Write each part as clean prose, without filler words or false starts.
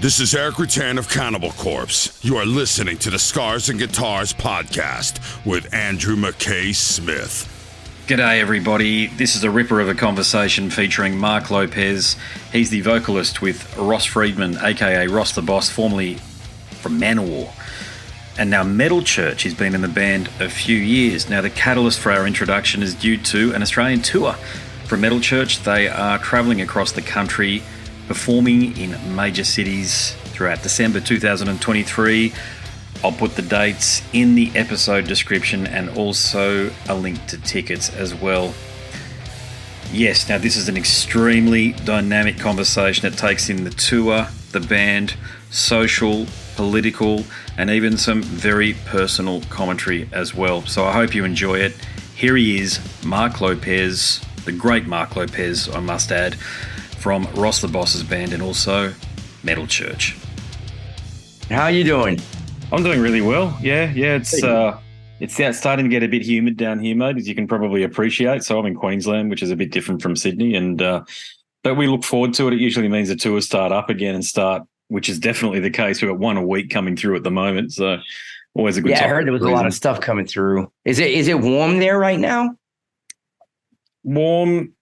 This is Eric Rutan of Cannibal Corpse. You are listening to the Scars and Guitars podcast with Andrew McKay Smith. G'day everybody, this is a ripper of a conversation featuring Marc Lopes. He's the vocalist with Ross Friedman, aka Ross the Boss, formerly from Manowar. And now Metal Church. He's been in the band a few years. Now the catalyst for our introduction is due to an Australian tour. For Metal Church, they are travelling across the country, performing in major cities throughout December 2023. I'll put the dates in the episode description and also a link to tickets as well. Yes, now this is an extremely dynamic conversation that takes in the tour, the band, social, political, and even some very personal commentary as well. So I hope you enjoy it. Here he is, Marc Lopes, the great Marc Lopes, I must add, from Ross the Boss's band and also Metal Church. How you doing? I'm doing really well. Yeah. It's starting to get a bit humid down here, mate, as you can probably appreciate. So I'm in Queensland, which is a bit different from Sydney, and but we look forward to it. It usually means the tours start up again and start, which is definitely the case. We've got one a week coming through at the moment, so always a good time. Yeah, I heard there was a lot of stuff coming through. Is it warm there right now? Warm.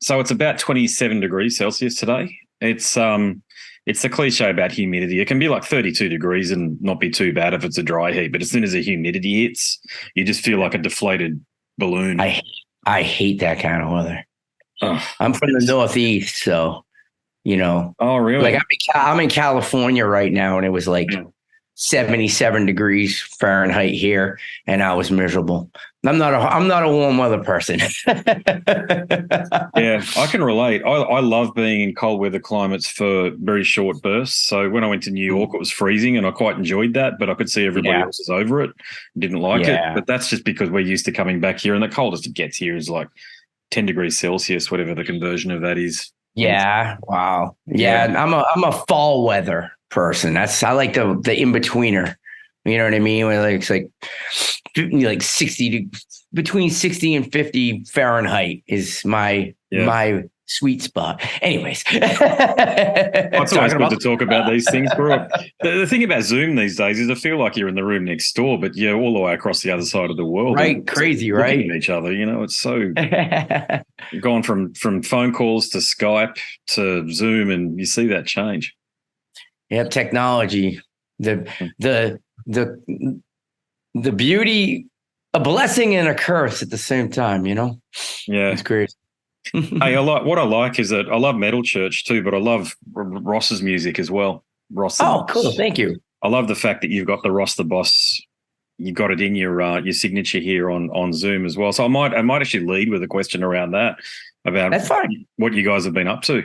So it's about 27 degrees Celsius today. It's the cliche about humidity. It can be like 32 degrees and not be too bad if it's a dry heat, but as soon as the humidity hits, you just feel like a deflated balloon. I hate that kind of weather. Oh, I'm from the Northeast, so you know. Oh, really? Like I'm in California right now, and it was like 77 degrees Fahrenheit here, and I was miserable. I'm not a warm weather person. Yeah, I can relate. I love being in cold weather climates for very short bursts. So when I went to New York, it was freezing, and I quite enjoyed that. But I could see everybody else was over it, didn't like it. But that's just because we're used to coming back here, and the coldest it gets here is like 10 degrees Celsius, whatever the conversion of that is. Yeah. Wow. Yeah. I'm a fall weather person. I like the in-betweener. You know what I mean? Where it's like 60 between 60 and 50 Fahrenheit is my sweet spot. Anyways, it's always good to talk about these things. The thing about Zoom these days is I feel like you're in the room next door, but you're all the way across the other side of the world. Right, crazy, right? Looking at each other, you know, it's so gone from phone calls to Skype to Zoom, and you see that change. Yeah, technology, the beauty, a blessing and a curse at the same time, you know? Yeah. It's great. Hey, what I like is that I love Metal Church too, but I love Ross's music as well. Cool. Thank you. I love the fact that you've got the Ross the Boss. You got it in your signature here on Zoom as well. So I might actually lead with a question around that about That's fine. What you guys have been up to.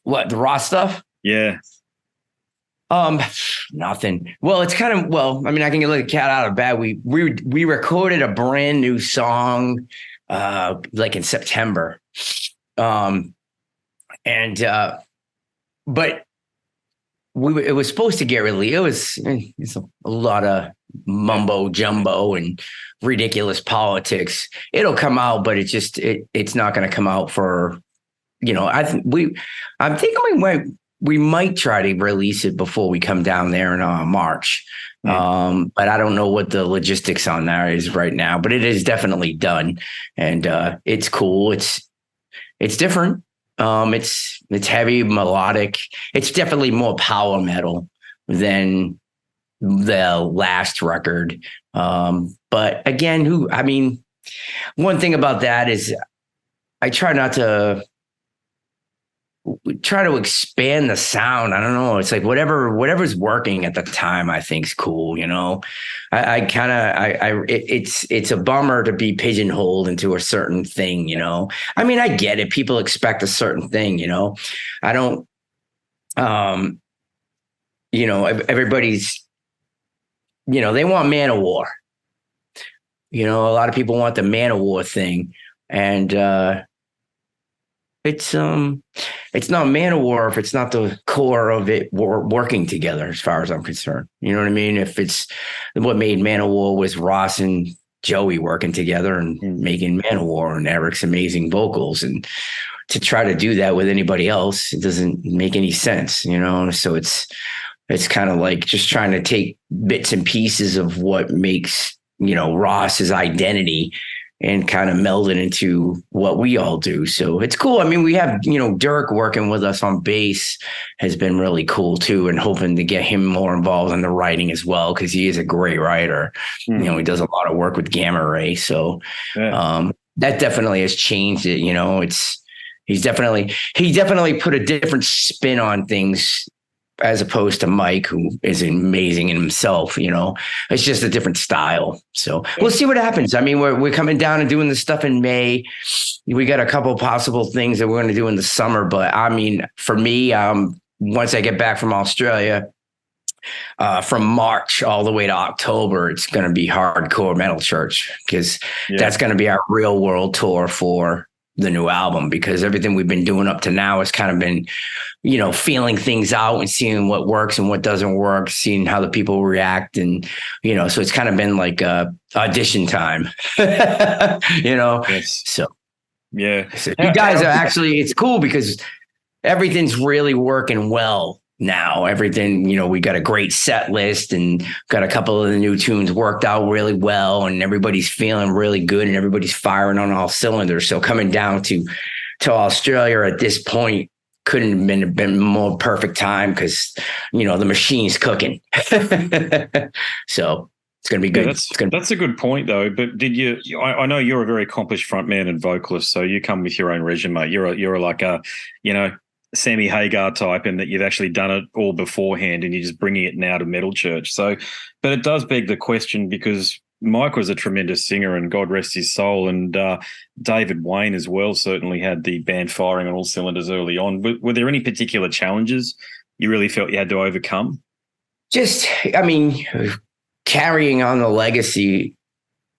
What, the Ross stuff? Yeah. Nothing. Well, it's kind of, I mean, I can get the cat out of bed. We recorded a brand new song, like in September. But it was supposed to get released. It's a lot of mumbo jumbo and ridiculous politics. It'll come out, but it's not going to come out for, you know, I'm thinking we might try to release it before we come down there in March. But I don't know what the logistics on that is right now, but it is definitely done. And it's cool. It's different. It's heavy, melodic. It's definitely more power metal than the last record. But again, one thing about that is I try to expand the sound. I don't know. It's like whatever's working at the time, I think is cool. You know, it's a bummer to be pigeonholed into a certain thing. You know, I mean, I get it. People expect a certain thing. You know, I don't. You know, everybody's. You know, they want Manowar. You know, a lot of people want the Manowar thing, and. It's not Manowar if it's not the core of it working together, as far as I'm concerned. You know what I mean? If it's what made Manowar was Ross and Joey working together and making Manowar and Eric's amazing vocals and to try to do that with anybody else. It doesn't make any sense, you know? So it's kind of like just trying to take bits and pieces of what makes, you know, Ross's identity and kind of meld it into what we all do. So it's cool. I mean, we have, you know, Dirk working with us on bass has been really cool too, and hoping to get him more involved in the writing as well, because he is a great writer. You know, he does a lot of work with Gamma Ray. So that definitely has changed it. You know, he definitely put a different spin on things as opposed to Mike, who is amazing in himself. You know, it's just a different style. So we'll see what happens. I mean, we're coming down and doing this stuff in May. We got a couple possible things that we're going to do in the summer. But I mean, for me, once I get back from Australia, from March all the way to October, it's going to be hardcore metal church, because that's going to be our real world tour for the new album, because everything we've been doing up to now has kind of been, you know, feeling things out and seeing what works and what doesn't work, seeing how the people react. And, you know, so it's kind of been like audition time, you know? Yes. So you guys are actually, it's cool because everything's really working well now. Everything, you know, we got a great set list and got a couple of the new tunes worked out really well, and everybody's feeling really good and everybody's firing on all cylinders. So coming down to Australia at this point couldn't have been more perfect time, because, you know, the machine's cooking. So it's going to be good. That's a good point, though. But did you? I know you're a very accomplished frontman and vocalist, so you come with your own resume. You're like a, you know, Sammy Hagar type, and that you've actually done it all beforehand and you're just bringing it now to metal church. So, but it does beg the question, because Mike was a tremendous singer, and God rest his soul, and David Wayne as well certainly had the band firing on all cylinders early on. Were there any particular challenges you really felt you had to overcome? Just, I mean, carrying on the legacy,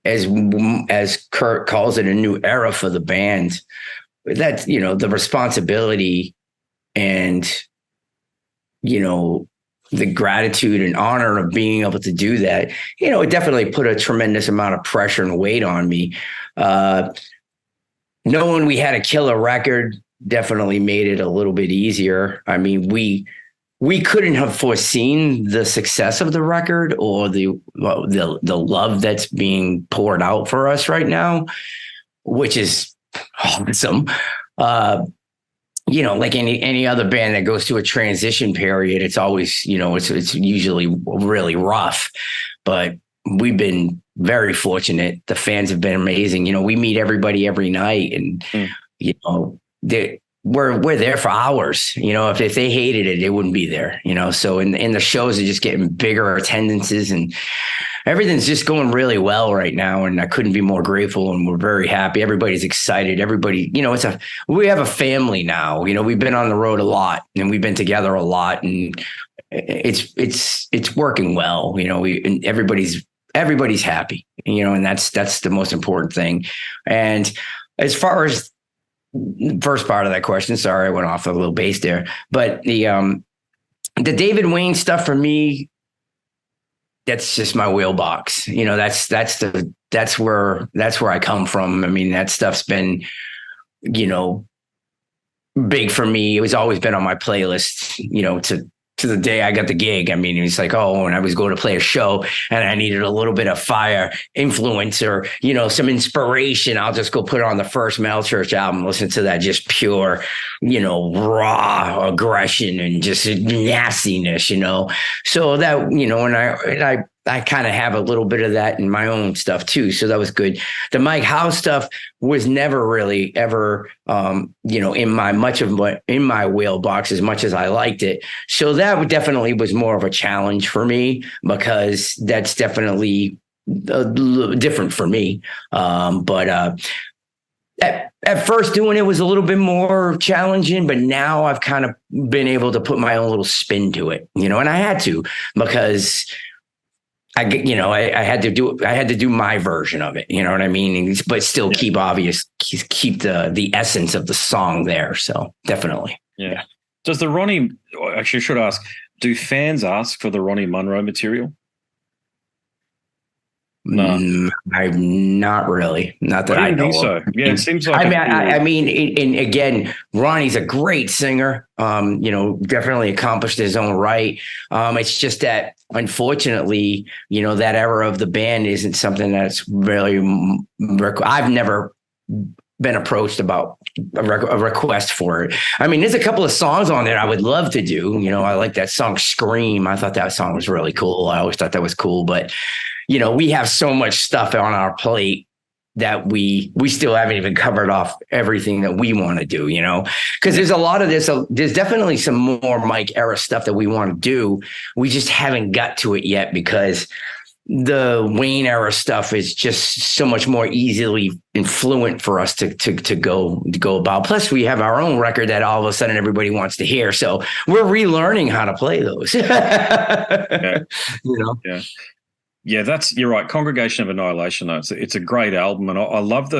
as Kurt calls it, a new era for the band. That's, you know, the responsibility and, you know, the gratitude and honor of being able to do that. You know, it definitely put a tremendous amount of pressure and weight on me. Knowing we had a killer record definitely made it a little bit easier. I mean, we couldn't have foreseen the success of the record or the love that's being poured out for us right now, which is awesome. You know, like any other band that goes through a transition period, it's always, you know, it's usually really rough, but we've been very fortunate. The fans have been amazing. You know, we meet everybody every night, and you know, we're there for hours. You know, if they hated it, they wouldn't be there. You know, so in the shows are just getting bigger attendances, and everything's just going really well right now. And I couldn't be more grateful, and we're very happy. Everybody's excited. Everybody, you know, we have a family now. You know, we've been on the road a lot, and we've been together a lot, and it's working well. You know, and everybody's happy, you know, and that's the most important thing. And as far as the first part of that question, sorry, I went off a little base there, but the David Wayne stuff for me, that's just my wheelbox. You know, that's where I come from. I mean, that stuff's been, you know, big for me. It was always been on my playlist, you know, to the day I got the gig. I mean, it's like, oh, when I was going to play a show and I needed a little bit of fire influence or, you know, some inspiration, I'll just go put it on the first Metal Church album, listen to that just pure, you know, raw aggression and just nastiness, you know. So that, you know, and I kind of have a little bit of that in my own stuff too. So that was good. The Mike House stuff was never really ever, you know, in my wheelbox as much as I liked it. So that definitely was more of a challenge for me, because that's definitely different for me. But at first doing it was a little bit more challenging, but now I've kind of been able to put my own little spin to it, you know, and I had to, because I had to do my version of it. You know what I mean? But still keep the essence of the song there. So definitely. Yeah. Does the Ronnie, actually I should ask, do fans ask for the Ronnie Munro material? No, I'm not really. Not that I didn't think know so. of. Yeah, it seems like. I mean, and again, Ronnie's a great singer. Definitely accomplished his own right. It's just that, unfortunately, that era of the band isn't something that's really. I've never been approached about a request for it. I mean, there's a couple of songs on there I would love to do. I like that song "Scream." I thought that song was really cool. I always thought that was cool, but we have so much stuff on our plate that we still haven't even covered off everything that we want to do, because there's a lot of this. There's definitely some more Mike era stuff that we want to do. We just haven't got to it yet because the Wayne era stuff is just so much more easily influent for us to go about. Plus, we have our own record that all of a sudden everybody wants to hear. So we're relearning how to play those. Yeah. Yeah. Yeah, you're right. Congregation of Annihilation, though, it's a great album, and I love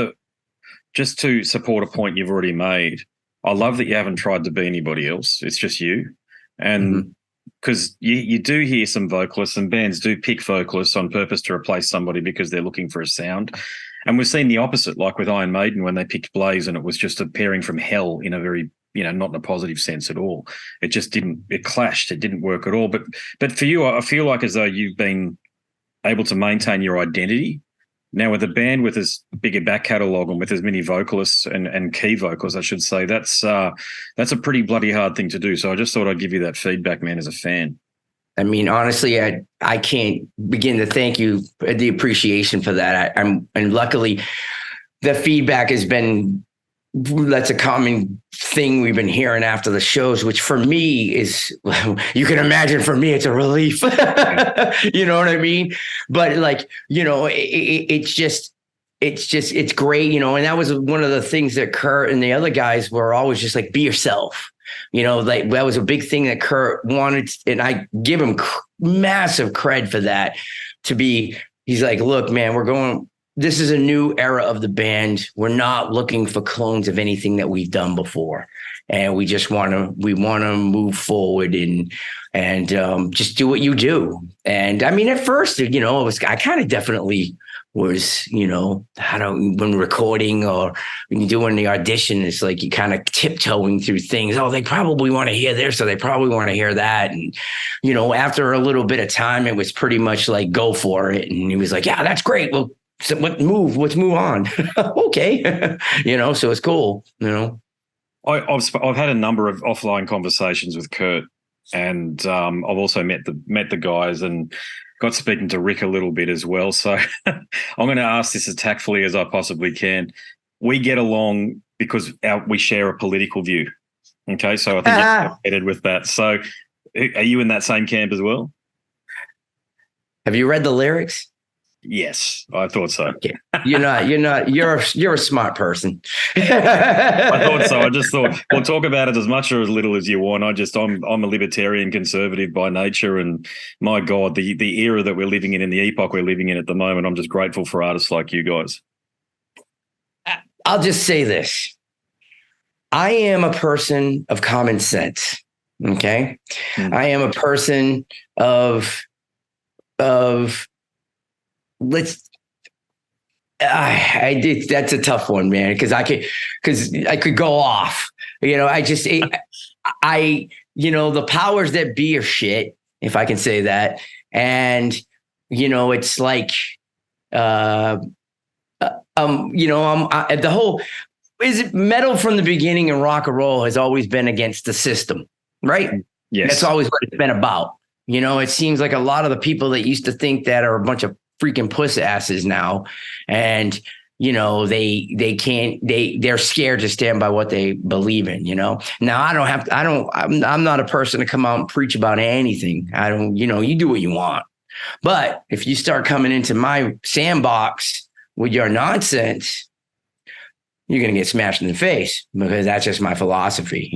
just to support a point you've already made, I love that you haven't tried to be anybody else. It's just you. And because you do hear some vocalists, and bands do pick vocalists on purpose to replace somebody because they're looking for a sound. And we've seen the opposite, like with Iron Maiden when they picked Blaze, and it was just a pairing from hell in a very, not in a positive sense at all. It clashed. It didn't work at all. But for you, I feel like as though you've been able to maintain your identity. Now with a band with as big a back catalogue and with as many vocalists and key vocals, I should say, that's a pretty bloody hard thing to do. So I just thought I'd give you that feedback, man, as a fan. I mean, honestly, I can't begin to thank you, the appreciation for that. And luckily the feedback has been, that's a common thing we've been hearing after the shows, which for me is, you can imagine, for me, it's a relief. You know what I mean? But it's great, and that was one of the things that Kurt and the other guys were always just like, be yourself. Like that was a big thing that Kurt wanted. And I give him massive cred for that he's like, look, man, this is a new era of the band. We're not looking for clones of anything that we've done before. And we just want to move forward and just do what you do. And I mean, at first, I kind of definitely was, when recording or when you're doing the audition, it's like you kind of tiptoeing through things. Oh, they probably want to hear this, or they probably want to hear that. And, after a little bit of time, it was pretty much like, go for it. And he was like, yeah, that's great. Well, so let's move on. Okay. So it's cool. I've had a number of offline conversations with Kurt, and I've also met the guys and got speaking to Rick a little bit as well. So I'm going to ask this as tactfully as I possibly can. We get along because we share a political view. Okay. So I think you're headed with that. So are you in that same camp as well? Have you read the lyrics? Yes, I thought so. Okay. You're a smart person. I thought so. I just thought, we'll talk about it as much or as little as you want. I'm a libertarian conservative by nature, and my God, the era that we're living in the epoch we're living in at the moment, I'm just grateful for artists like you guys. I'll just say this. I am a person of common sense. Okay. I am a person of that's a tough one, man. Because I could go off, the powers that be are shit, if I can say that. And, it's like, the whole, metal from the beginning in rock and roll has always been against the system, right? Yes. That's always what it's been about. It seems like a lot of the people that used to think that are a bunch of freaking puss asses now. And, they're scared to stand by what they believe in, Now I'm not a person to come out and preach about anything. You do what you want. But if you start coming into my sandbox with your nonsense, you're going to get smashed in the face, because that's just my philosophy,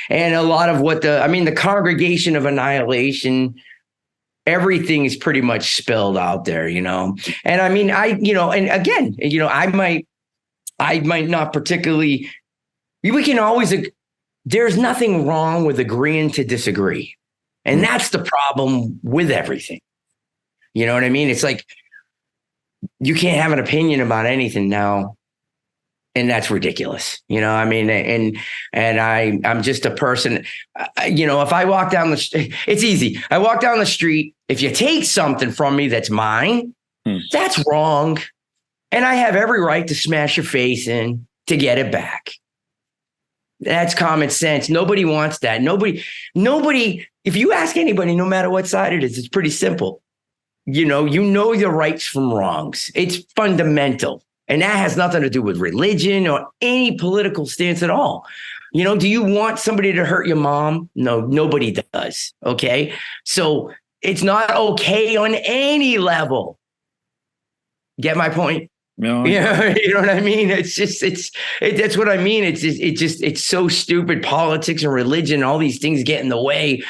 And a lot of what the Congregation of Annihilation, everything is pretty much spelled out there, And I mean, and again, I might not particularly, we can always, there's nothing wrong with agreeing to disagree. And that's the problem with everything. You know what I mean? It's like, you can't have an opinion about anything now. And that's ridiculous. I mean, I'm just a person, if I walk down the street, it's easy. I walk down the street. If you take something from me that's mine, that's wrong. And I have every right to smash your face in to get it back. That's common sense. Nobody wants that. Nobody, if you ask anybody, no matter what side it is, it's pretty simple. You know your rights from wrongs. It's fundamental. And that has nothing to do with religion or any political stance at all. Do you want somebody to hurt your mom? No, nobody does. Okay. So it's not okay on any level. Get my point? No. Yeah. You know what I mean? That's what I mean. It's so stupid. Politics and religion, all these things get in the way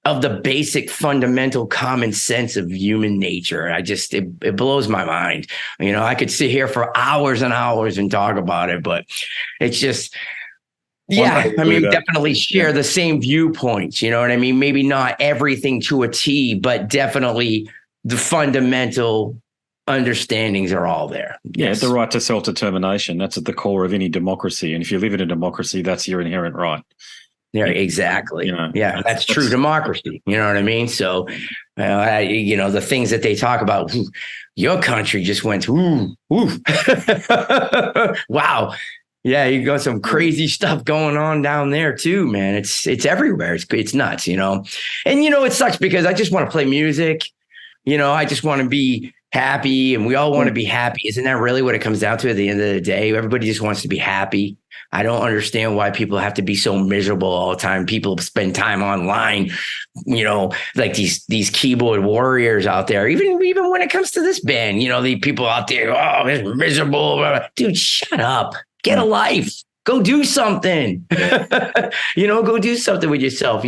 of the basic fundamental common sense of human nature. It blows my mind. I could sit here for hours and hours and talk about it, but it's just, definitely share the same viewpoints. You know what I mean? Maybe not everything to a T, but definitely the fundamental understandings are all there. Yeah, the right to self-determination. That's at the core of any democracy. And if you live in a democracy, that's your inherent right. Yeah, exactly. That's true democracy. You know what I mean? So, the things that they talk about, your country just went, ooh. Wow. Yeah, you got some crazy stuff going on down there too, man. It's everywhere. It's nuts, And it sucks because I just want to play music. I just want to be happy, and we all want to be happy. Isn't that really what it comes down to at the end of the day? Everybody just wants to be happy. I don't understand why people have to be so miserable all the time. People spend time online, like these keyboard warriors out there. Even when it comes to this band, the people out there, oh, it's miserable. Dude, shut up. Get a life. Go do something. Go do something with yourself.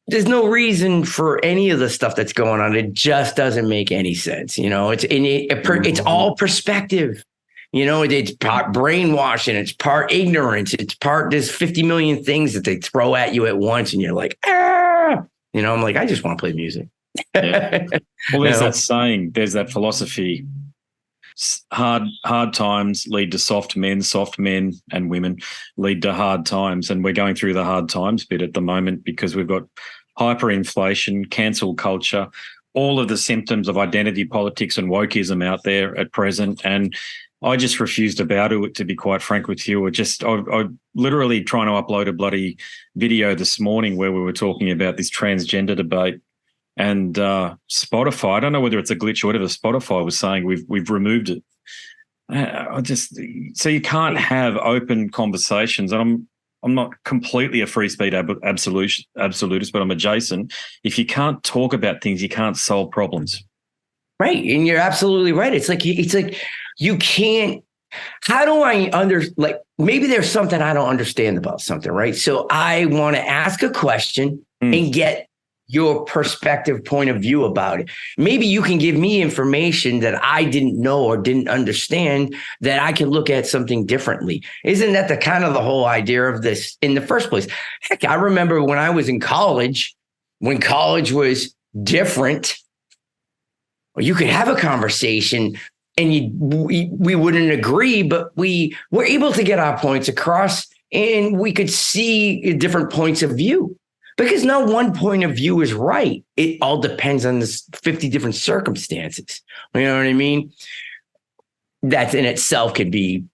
There's no reason for any of the stuff that's going on. It just doesn't make any sense. It's all perspective. It's part brainwashing. It's part ignorance. It's part, there's 50 million things that they throw at you at once. And you're like, I'm like, I just want to play music. Yeah. Well, there's that saying, there's that philosophy. Hard times lead to soft men and women lead to hard times. And we're going through the hard times bit at the moment because we've got hyperinflation, cancel culture, all of the symptoms of identity politics and wokeism out there at present. And I just refuse to bow to it, to be quite frank with you. I'm literally trying to upload a bloody video this morning where we were talking about this transgender debate. And Spotify, I don't know whether it's a glitch or whatever, Spotify was saying we've removed it. So you can't have open conversations. And I'm not completely a free speech absolutist, but I'm adjacent. If you can't talk about things, you can't solve problems. Right, and you're absolutely right. It's like you can't. How do I maybe there's something I don't understand about something, right? So I want to ask a question and get your perspective, point of view about it. Maybe you can give me information that I didn't know or didn't understand that I can look at something differently. Isn't that the kind of the whole idea of this in the first place? Heck, I remember when I was in college, when college was different, you could have a conversation and we wouldn't agree, but we were able to get our points across and we could see different points of view. Because no one point of view is right. It all depends on the 50 different circumstances. You know what I mean? That in itself could be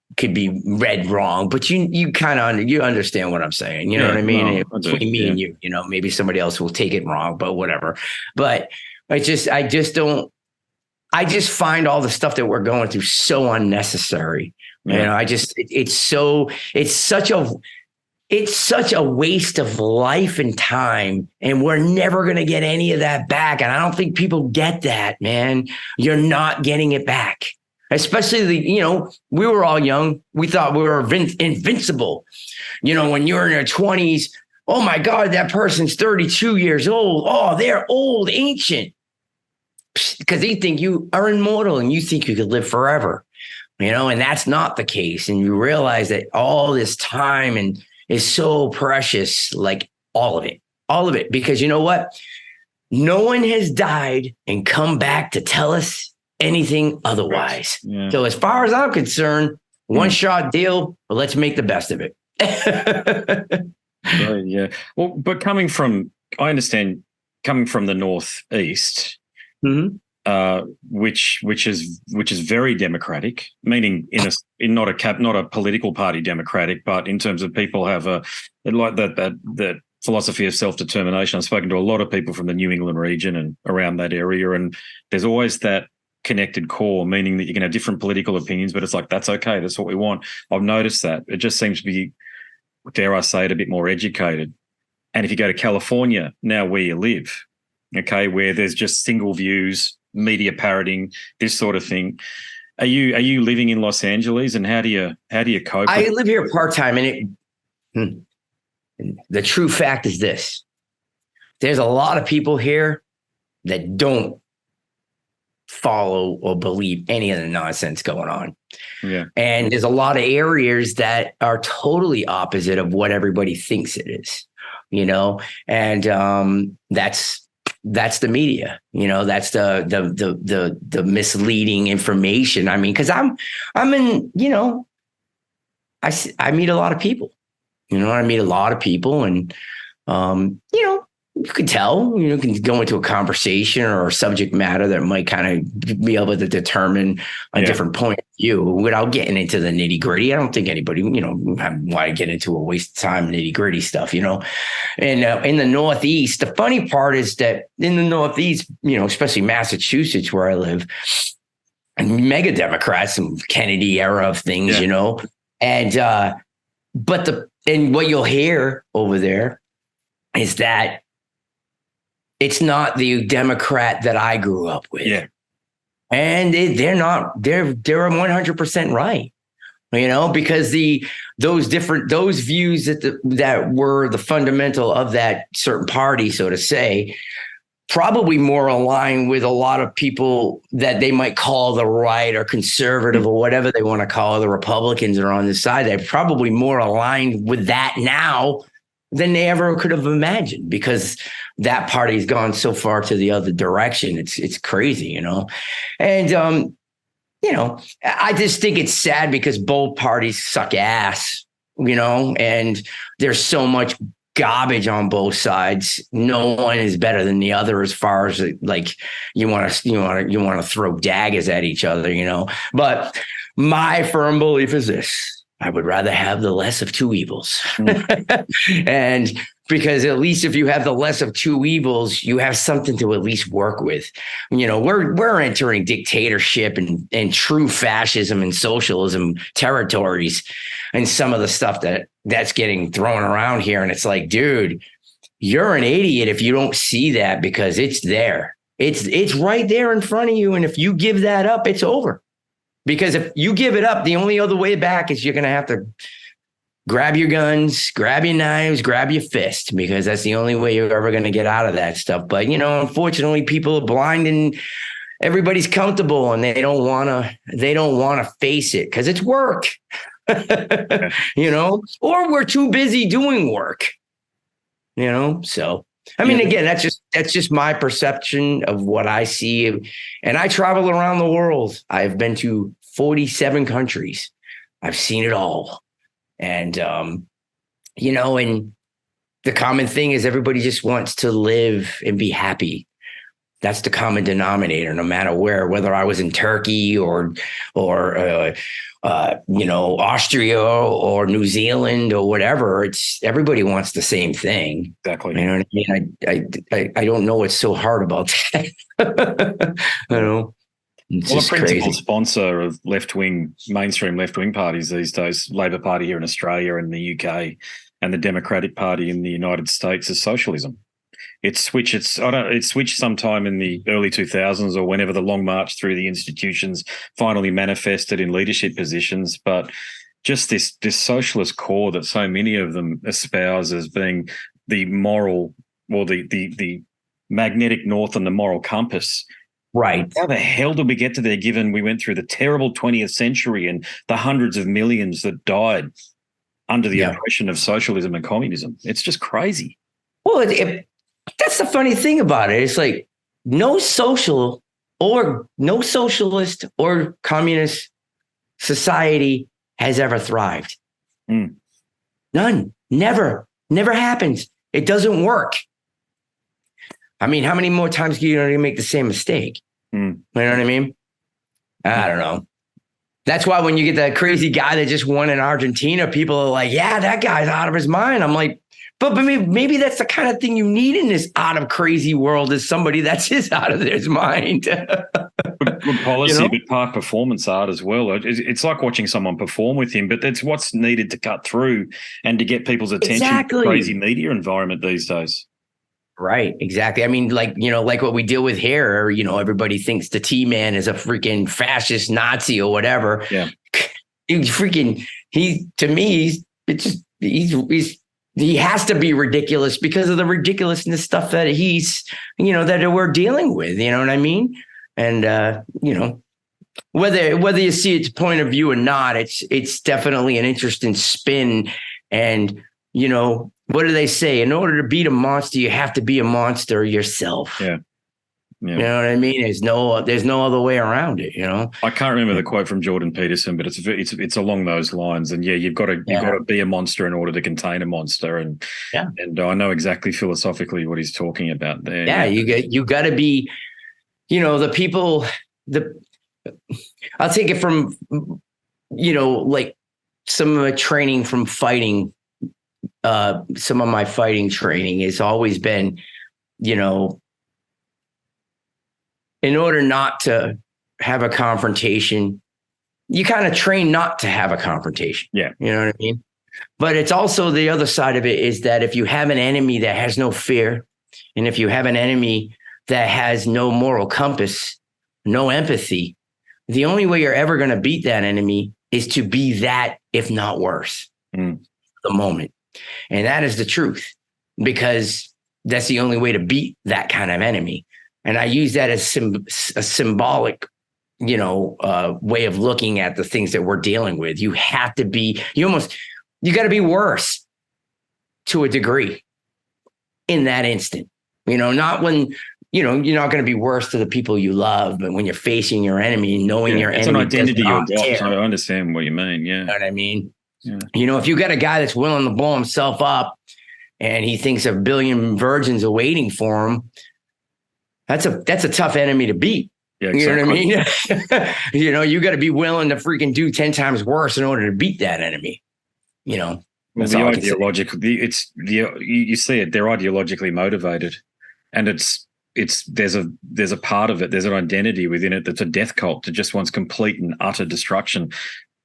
read wrong, but you kind of you understand what I'm saying. You know what I mean? Between me and you, maybe somebody else will take it wrong, but whatever. But I just find all the stuff that we're going through so unnecessary. Yeah. It's such a waste of life and time, and we're never going to get any of that back. And I don't think people get that, man. You're not getting it back, especially we were all young. We thought we were invincible. When you're in your 20s, oh my God, that person's 32 years old. Oh, they're old, ancient, because they think you are immortal and you think you could live forever, and that's not the case. And you realize that all this time is so precious, like all of it, because you know what? no one has died and come back to tell us anything otherwise. Yeah. So as far as I'm concerned, one shot deal, but let's make the best of it. Right, yeah. Well, but I understand coming from the Northeast, which is very democratic, meaning not a political party democratic, but in terms of people have that philosophy of self-determination. I've spoken to a lot of people from the New England region and around that area, and there's always that connected core, meaning that you can have different political opinions, but it's like, that's okay, that's what we want. I've noticed that. It just seems to be, dare I say it, a bit more educated. And if you go to California, now where you live, okay, where there's just single views, media parroting, this sort of thing. Are you living in Los Angeles, and how do you cope? I live here part-time, and the true fact is this: there's a lot of people here that don't follow or believe any of the nonsense going on. Yeah. And there's a lot of areas that are totally opposite of what everybody thinks it is, and that's the media, that's the misleading information. I mean, because I'm in, I meet a lot of people, I meet a lot of people, and you can tell, you can go into a conversation or a subject matter that might kind of be able to determine a different point of view without getting into the nitty gritty. I don't think anybody, want to get into a waste of time, nitty gritty stuff, And in the Northeast, the funny part is that in the Northeast, especially Massachusetts, where I live, mega Democrats, some Kennedy era of things, and what you'll hear over there is that it's not the Democrat that I grew up with. Yeah. And they're 100% right. Because those views that were the fundamental of that certain party, so to say, probably more aligned with a lot of people that they might call the right or conservative or whatever they want to call it. The Republicans are on this side. They're probably more aligned with that now than they ever could have imagined, because that party's gone so far to the other direction. It's crazy, And I just think it's sad because both parties suck ass, and there's so much garbage on both sides. No one is better than the other as far as like you want to throw daggers at each other, But my firm belief is this: I would rather have the less of two evils. And because at least if you have the less of two evils, you have something to at least work with. We're entering dictatorship and true fascism and socialism territories, and some of the stuff that's getting thrown around here. And it's like, dude, you're an idiot if you don't see that, because it's there. It's right there in front of you. And if you give that up, it's over. Because if you give it up, the only other way back is you're going to have to grab your guns, grab your knives, grab your fist, because that's the only way you're ever going to get out of that stuff. But, unfortunately, people are blind and everybody's comfortable, and they don't want to face it because it's work, or we're too busy doing work, so. I mean, again, that's just my perception of what I see. And I travel around the world. I've been to 47 countries. I've seen it all. And, and the common thing is everybody just wants to live and be happy. That's the common denominator, no matter whether I was in Turkey or Austria or New Zealand or whatever. It's everybody wants the same thing. Exactly. You know what I mean? I don't know what's so hard about that. It's a principal crazy. Sponsor of mainstream left-wing parties these days, Labor Party here in Australia and the UK, and the Democratic Party in the United States, is socialism. It switched sometime in the early 2000s or whenever the long march through the institutions finally manifested in leadership positions. But just this socialist core that so many of them espouse as being the moral, or the magnetic north and the moral compass. Right. How the hell did we get to there, given we went through the terrible 20th century and the hundreds of millions that died under the oppression of socialism and communism? It's just crazy. Well, That's the funny thing about it. It's like no socialist or communist society has ever thrived. None. Never happens. It doesn't work. I mean, how many more times do you make the same mistake? You know what I mean? I don't know. That's why when you get that crazy guy that just won in Argentina, people are like, yeah, that guy's out of his mind. I'm like, but maybe that's the kind of thing you need in this out of crazy world, is somebody that's just out of his mind. Good policy, but part performance art as well. It's like watching someone perform with him, but that's what's needed to cut through and to get people's attention. Exactly. Crazy media environment these days. Right, exactly. I mean, like what we deal with here, everybody thinks the T-Man is a freaking fascist Nazi or whatever. Yeah. He has to be ridiculous because of the ridiculousness stuff that that we're dealing with. You know what I mean? And, whether you see its point of view or not, it's definitely an interesting spin. And, what do they say? In order to beat a monster, you have to be a monster yourself. Yeah. You know what I mean? There's no other way around it. I can't remember the quote from Jordan Peterson, but it's along those lines. And you've got to be a monster in order to contain a monster. And I know exactly philosophically what he's talking about there. Yeah, you got to be, the people. I'll take it from, like some of my training from fighting. Some of my fighting training has always been, in order not to have a confrontation, you kind of train not to have a confrontation. Yeah. You know what I mean? But it's also the other side of it is that if you have an enemy that has no fear, and if you have an enemy that has no moral compass, no empathy, the only way you're ever going to beat that enemy is to be that, if not worse, the moment. And that is the truth, because that's the only way to beat that kind of enemy. And I use that as a symbolic, way of looking at the things that we're dealing with. You have to be, you got to be worse to a degree in that instant, not when, you're not going to be worse to the people you love, but when you're facing your enemy, knowing your it's enemy. It's an identity you adopt. I understand what you mean. Yeah. You know what I mean? Yeah. If you got a guy that's willing to blow himself up and he thinks a billion virgins are waiting for him, that's a tough enemy to beat. Yeah, exactly. You know what I mean? You got to be willing to freaking do 10 times worse in order to beat that enemy. Well, the ideological, you see it, they're ideologically motivated, and there's a part of it, there's an identity within it that's a death cult that just wants complete and utter destruction.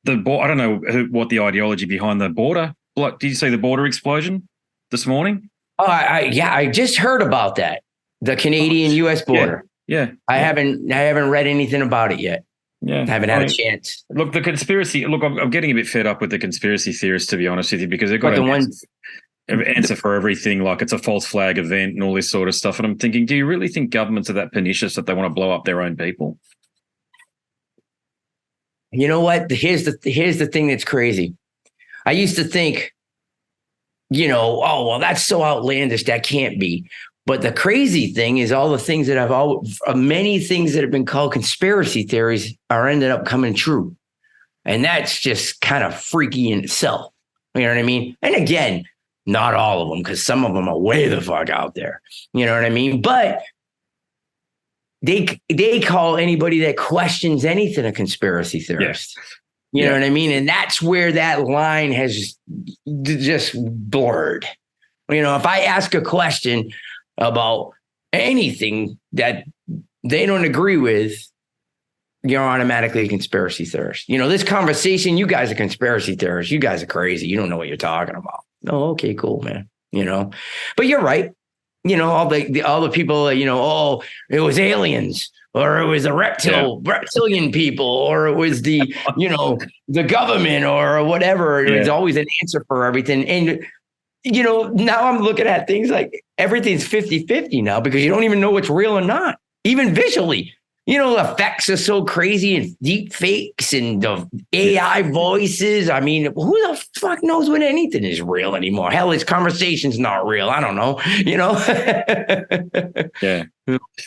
I don't know what the ideology behind the border. Did you see the border explosion this morning? Oh, I just heard about that. The Canadian-U.S. border. Yeah. I haven't read anything about it yet. Yeah. I haven't had a chance. Look, the conspiracy. Look, I'm getting a bit fed up with the conspiracy theorists, to be honest with you, because they've got an answer for everything. Like it's a false flag event and all this sort of stuff. And I'm thinking, do you really think governments are that pernicious that they want to blow up their own people? You know what? Here's the thing that's crazy. I used to think, oh, well, that's so outlandish. That can't be. But the crazy thing is all the things that many things that have been called conspiracy theories are ended up coming true. And that's just kind of freaky in itself. You know what I mean? And again, not all of them, because some of them are way the fuck out there. You know what I mean? But they call anybody that questions anything a conspiracy theorist. Yeah. You know what I mean? And that's where that line has just blurred. If I ask a question about anything that they don't agree with, you're automatically a conspiracy theorist. This conversation, you guys are conspiracy theorists. You guys are crazy. You don't know what you're talking about. Oh, okay, cool, man. But you're right. All the people, it was aliens, or it was the reptilian people, or it was the, the government or whatever. There's always an answer for everything. And, now I'm looking at things like everything's 50-50 now, because you don't even know what's real or not, even visually. effects are so crazy and deep fakes and the AI voices. I mean, who the fuck knows when anything is real anymore? Hell, this conversation's not real. I don't know, Yeah.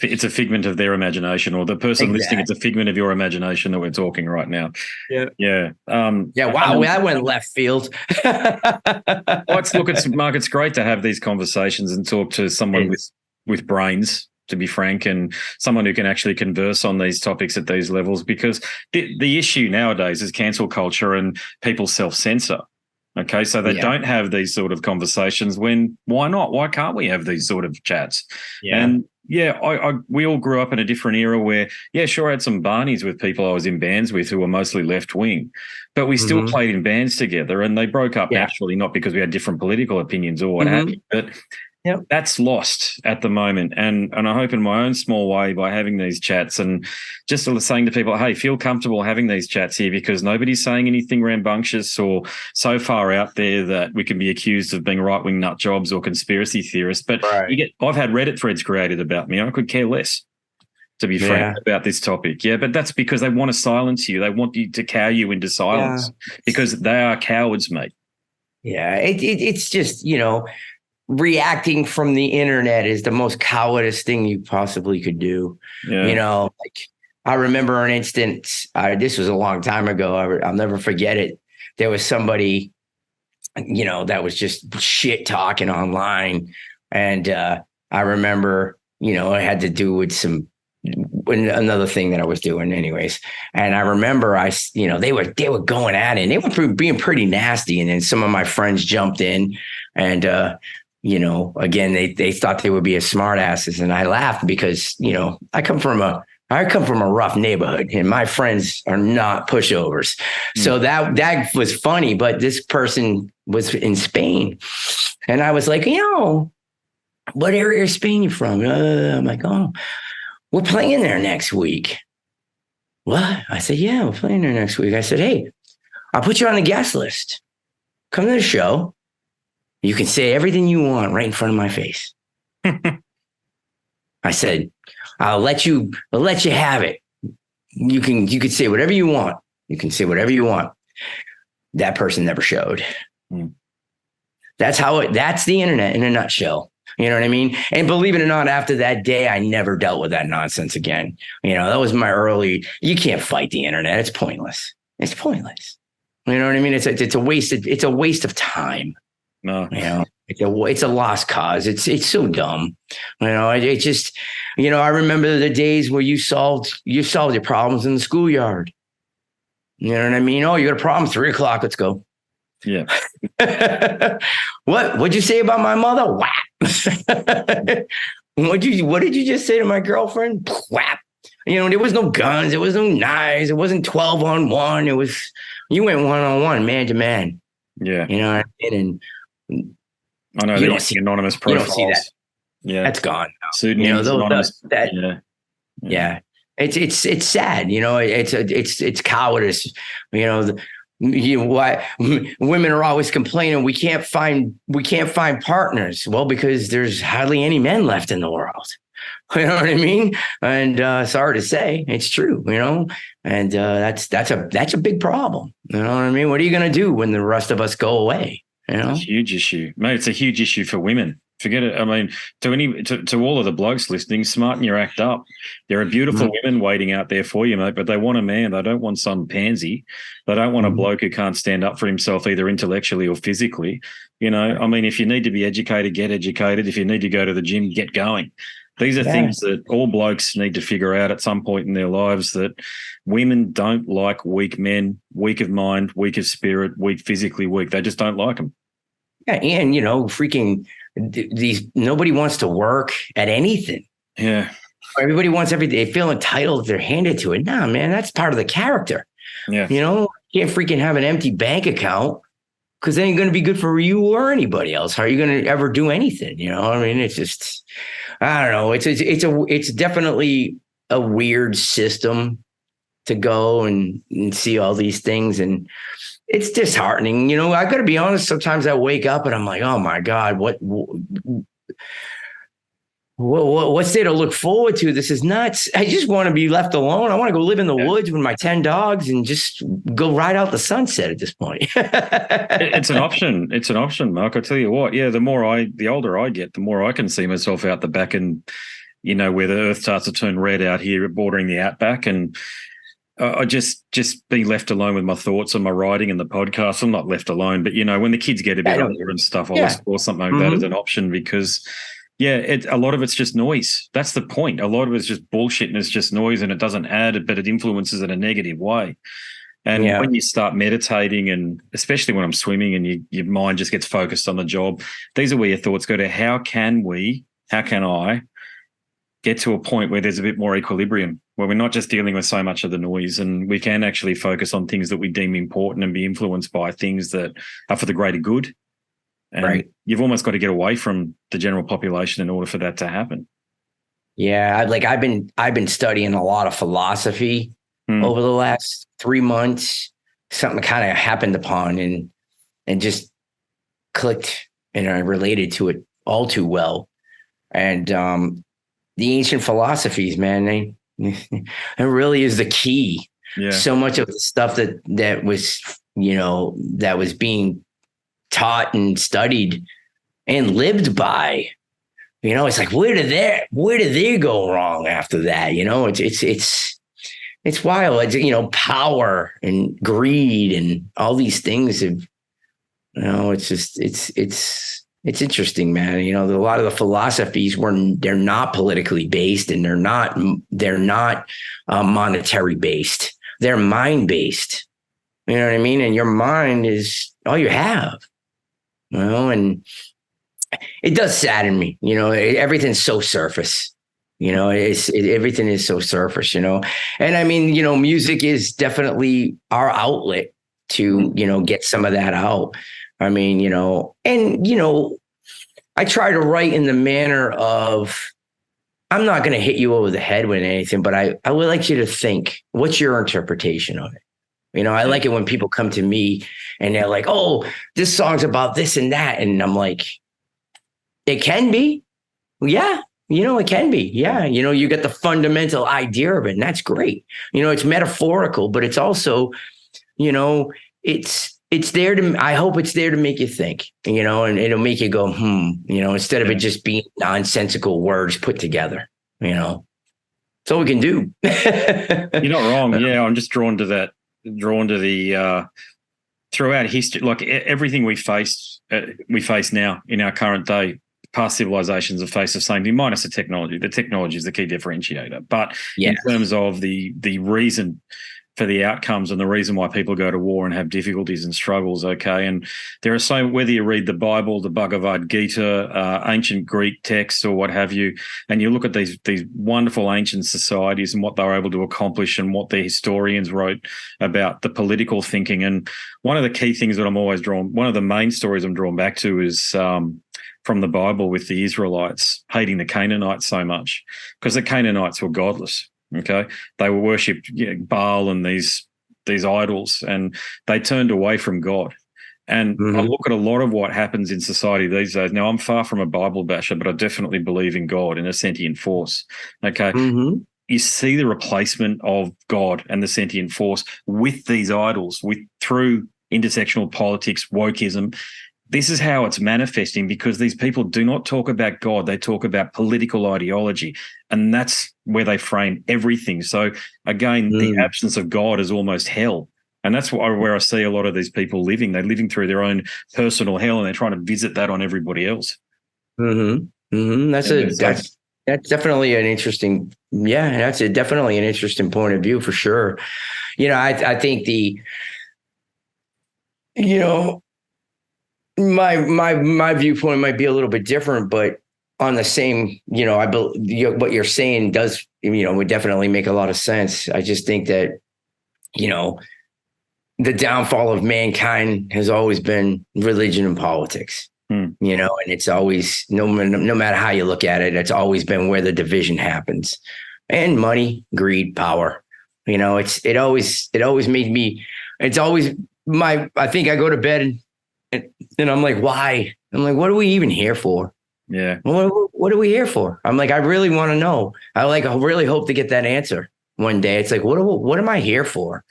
It's a figment of their imagination, or the person listening, it's a figment of your imagination that we're talking right now. Yeah. Yeah. Wow. That went left field. Mark, it's great to have these conversations and talk to someone with brains, to be frank, and someone who can actually converse on these topics at these levels, because the issue nowadays is cancel culture and people self-censor. Okay, so they don't have these sort of conversations. Why not? Why can't we have these sort of chats? Yeah. And we all grew up in a different era where, sure, I had some barneys with people I was in bands with who were mostly left-wing, but we still played in bands together, and they broke up naturally, not because we had different political opinions or what have you, but that's lost at the moment. And I hope in my own small way, by having these chats and just sort of saying to people, hey, feel comfortable having these chats here, because nobody's saying anything rambunctious or so far out there that we can be accused of being right-wing nut jobs or conspiracy theorists. But I've had Reddit threads created about me. I could care less, to be frank, about this topic. Yeah, but that's because they want to silence you. They want you to cow you into silence because they are cowards, mate. Yeah, it's just, reacting from the internet is the most cowardice thing you possibly could do. Yeah. I remember an instance, this was a long time ago. I'll never forget it. There was somebody, that was just shit talking online. And I remember, it had to do with another thing that I was doing anyways. And I remember they were going at it, and they were being pretty nasty. And then some of my friends jumped in and, again, they thought they would be as smart asses. And I laughed because, I come from a rough neighborhood, and my friends are not pushovers. So that was funny. But this person was in Spain, and I was like, what area of Spain you from? I'm like, oh, we're playing there next week. What? I said, yeah, we're playing there next week. I said, hey, I'll put you on the guest list. Come to the show. You can say everything you want right in front of my face. I said, I'll let you have it. You could say whatever you want. You can say whatever you want. That person never showed. That's the internet in a nutshell. You know what I mean? And believe it or not, after that day, I never dealt with that nonsense again. That was you can't fight the internet. It's pointless. It's pointless. You know what I mean? It's a waste of time. No, it's a lost cause. It's so dumb. It just, I remember the days where you solved your problems in the schoolyard. You know what I mean? Oh, you got a problem? 3:00. Let's go. Yeah. What'd you say about my mother? Whap. What did you just say to my girlfriend? Whap. There was no guns. There was no knives. It wasn't 12-on-1. It was, you went 1-on-1, man to man. Yeah. You know what I mean? And I know, you don't see anonymous profiles. You don't see that. Yeah. That's gone now. Pseudonyms, anonymous. Yeah. It's sad. It's cowardice. Why women are always complaining we can't find partners. Well, because there's hardly any men left in the world. You know what I mean? And sorry to say, it's true. And that's a big problem. You know what I mean? What are you going to do when the rest of us go away? It's a huge issue, mate. It's a huge issue for women. Forget it. I mean, to all of the blokes listening, smarten your act up. There are beautiful women waiting out there for you, mate, but they want a man. They don't want some pansy. They don't want a bloke who can't stand up for himself either intellectually or physically. I mean, if you need to be educated, get educated. If you need to go to the gym, get going. These are things that all blokes need to figure out at some point in their lives, that women don't like weak men, weak of mind, weak of spirit, physically weak. They just don't like them. Yeah, and, freaking nobody wants to work at anything. Yeah. Everybody wants everything. They feel entitled. They're handed to it. Nah, man, that's part of the character. Yeah. You can't freaking have an empty bank account, because it ain't going to be good for you or anybody else. How are you going to ever do anything? I mean, it's just, I don't know. It's definitely a weird system to go and see all these things. And it's disheartening. I got to be honest. Sometimes I wake up and I'm like, oh my God, what what's there to look forward to? This is nuts. I just want to be left alone. I want to go live in the woods with my 10 dogs and just go ride out the sunset at this point. It's an option. It's an option, Mark. I tell you what, yeah, the older I get, the more I can see myself out the back and, where the earth starts to turn red out here bordering the outback. And I just be left alone with my thoughts and my writing and the podcast. I'm not left alone, but, when the kids get a bit older and stuff, I'll explore something like that as an option because – a lot of it's just noise. That's the point. A lot of it's just bullshit and it's just noise and it doesn't add, but it influences in a negative way. And when you start meditating and especially when I'm swimming and your mind just gets focused on the job, these are where your thoughts go to how can I get to a point where there's a bit more equilibrium, where we're not just dealing with so much of the noise and we can actually focus on things that we deem important and be influenced by things that are for the greater good. And you've almost got to get away from the general population in order for that to happen. Yeah, I've been studying a lot of philosophy over the last 3 months. Something kind of happened upon and just clicked, and I related to it all too well. And the ancient philosophies, man, it really is the key. Yeah. So much of the stuff that was being taught and studied and lived by, it's like, where did they go wrong after that? It's wild. It's, power and greed and all these things have, it's interesting, man. A lot of the philosophies they're not politically based and they're not monetary based. They're mind based. You know what I mean? And your mind is all you have. And it does sadden me, everything's so surface, everything is so surface, and I mean, music is definitely our outlet to, get some of that out. I mean, I try to write in the manner of, I'm not going to hit you over the head with anything, but I would like you to think, what's your interpretation of it? I like it when people come to me and they're like, oh, this song's about this and that. And I'm like, it can be. Yeah. It can be. Yeah. You get the fundamental idea of it and that's great. It's metaphorical, but it's also, it's there to, I hope it's there to make you think, and it'll make you go, instead of it just being nonsensical words put together, That's all we can do. You're not wrong. Yeah. I'm just drawn to the throughout history, like everything we face now in our current day. Past civilizations have faced the same thing, minus the technology. The technology is the key differentiator. But in terms of the reason for the outcomes and the reason why people go to war and have difficulties and struggles, okay? And there are whether you read the Bible, the Bhagavad Gita, ancient Greek texts or what have you, and you look at these wonderful ancient societies and what they were able to accomplish and what the historians wrote about the political thinking. And one of the key things that one of the main stories I'm drawn back to is from the Bible with the Israelites hating the Canaanites so much because the Canaanites were godless. Okay, they were worshipped Baal and these idols, and they turned away from God. And I look at a lot of what happens in society these days. Now, I'm far from a Bible basher, but I definitely believe in God and a sentient force. Okay, you see the replacement of God and the sentient force with these idols, through intersectional politics, wokeism. This is how it's manifesting because these people do not talk about God. They talk about political ideology, and that's where they frame everything. So, again, the absence of God is almost hell. And that's where I see a lot of these people living. They're living through their own personal hell and they're trying to visit that on everybody else. That's definitely an interesting, definitely an interesting point of view for sure. I think my viewpoint might be a little bit different, but on the same, I believe what you're saying does, would definitely make a lot of sense. I just think that, the downfall of mankind has always been religion and politics, and it's always, no matter how you look at it, it's always been where the division happens, and money, greed, power. It always made me, it's always I think I go to bed and I'm like, why? I'm like, what are we even here for? Yeah. What are we here for? I'm like, I really want to know. I really hope to get that answer one day. It's like, what am I here for?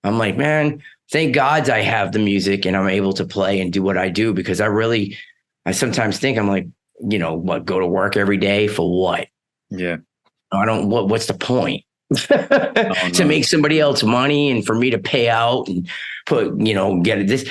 I'm like, man, thank God I have the music and I'm able to play and do what I do, because I sometimes think I'm like, go to work every day for what? Yeah. What's the point? Oh, To no. make somebody else money and for me to pay out and get this.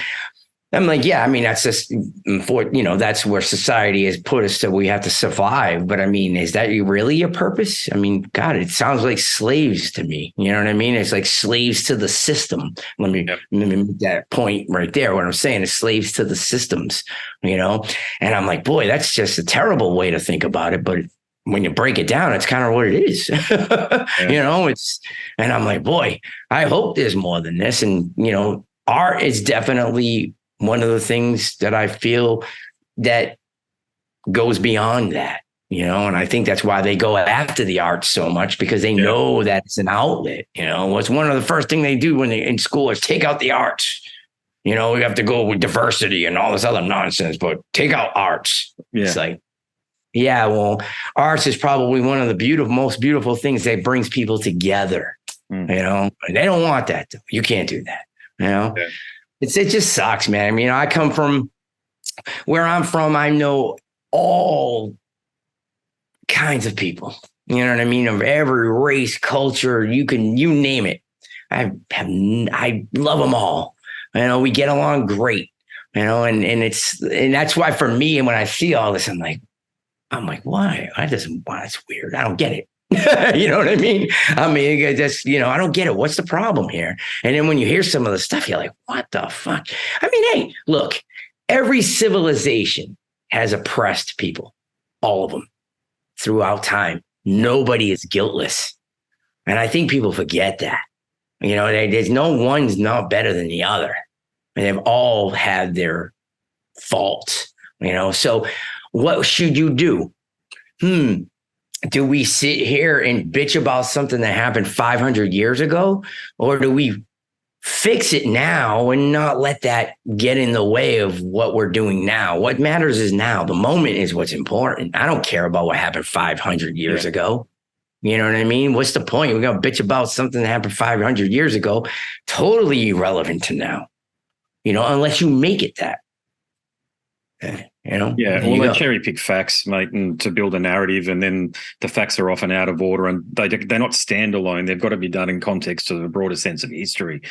I'm like, yeah, I mean, that's just that's where society has put us. So we have to survive. But I mean, is that really your purpose? I mean, God, it sounds like slaves to me. You know what I mean? It's like slaves to the system. Let me make that point right there. What I'm saying is slaves to the systems, and I'm like, boy, that's just a terrible way to think about it. But when you break it down, it's kind of what it is, and I'm like, boy, I hope there's more than this. And, art is definitely one of the things that I feel that goes beyond that, and I think that's why they go after the arts so much, because they know that it's an outlet. What's one of the first thing they do when they're in school is take out the arts. We have to go with diversity and all this other nonsense, but take out arts. Yeah. It's like, yeah, well, arts is probably one of the most beautiful things that brings people together, and they don't want that. You can't do that. Yeah. It just sucks, man. I mean, I come from where I'm from. I know all kinds of people, you know what I mean? Of every race, culture, you name it. I love them all. We get along great, and that's why for me, and when I see all this, I'm like, why? It's weird. I don't get it. You know what I mean? I mean, I don't get it. What's the problem here? And then when you hear some of the stuff, you're like, what the fuck? I mean, hey, look, every civilization has oppressed people, all of them throughout time. Nobody is guiltless. And I think people forget that. There's no one's not better than the other. And they've all had their faults, So what should you do? Do we sit here and bitch about something that happened 500 years ago? Or do we fix it now and not let that get in the way of what we're doing now? What matters is now. The moment is what's important. I don't care about what happened 500 years ago. You know what I mean? What's the point? We're going to bitch about something that happened 500 years ago. Totally irrelevant to now, unless you make it that. Well, they cherry pick facts, mate, and to build a narrative, and then the facts are often out of order, and they're not standalone. They've got to be done in context of a broader sense of history.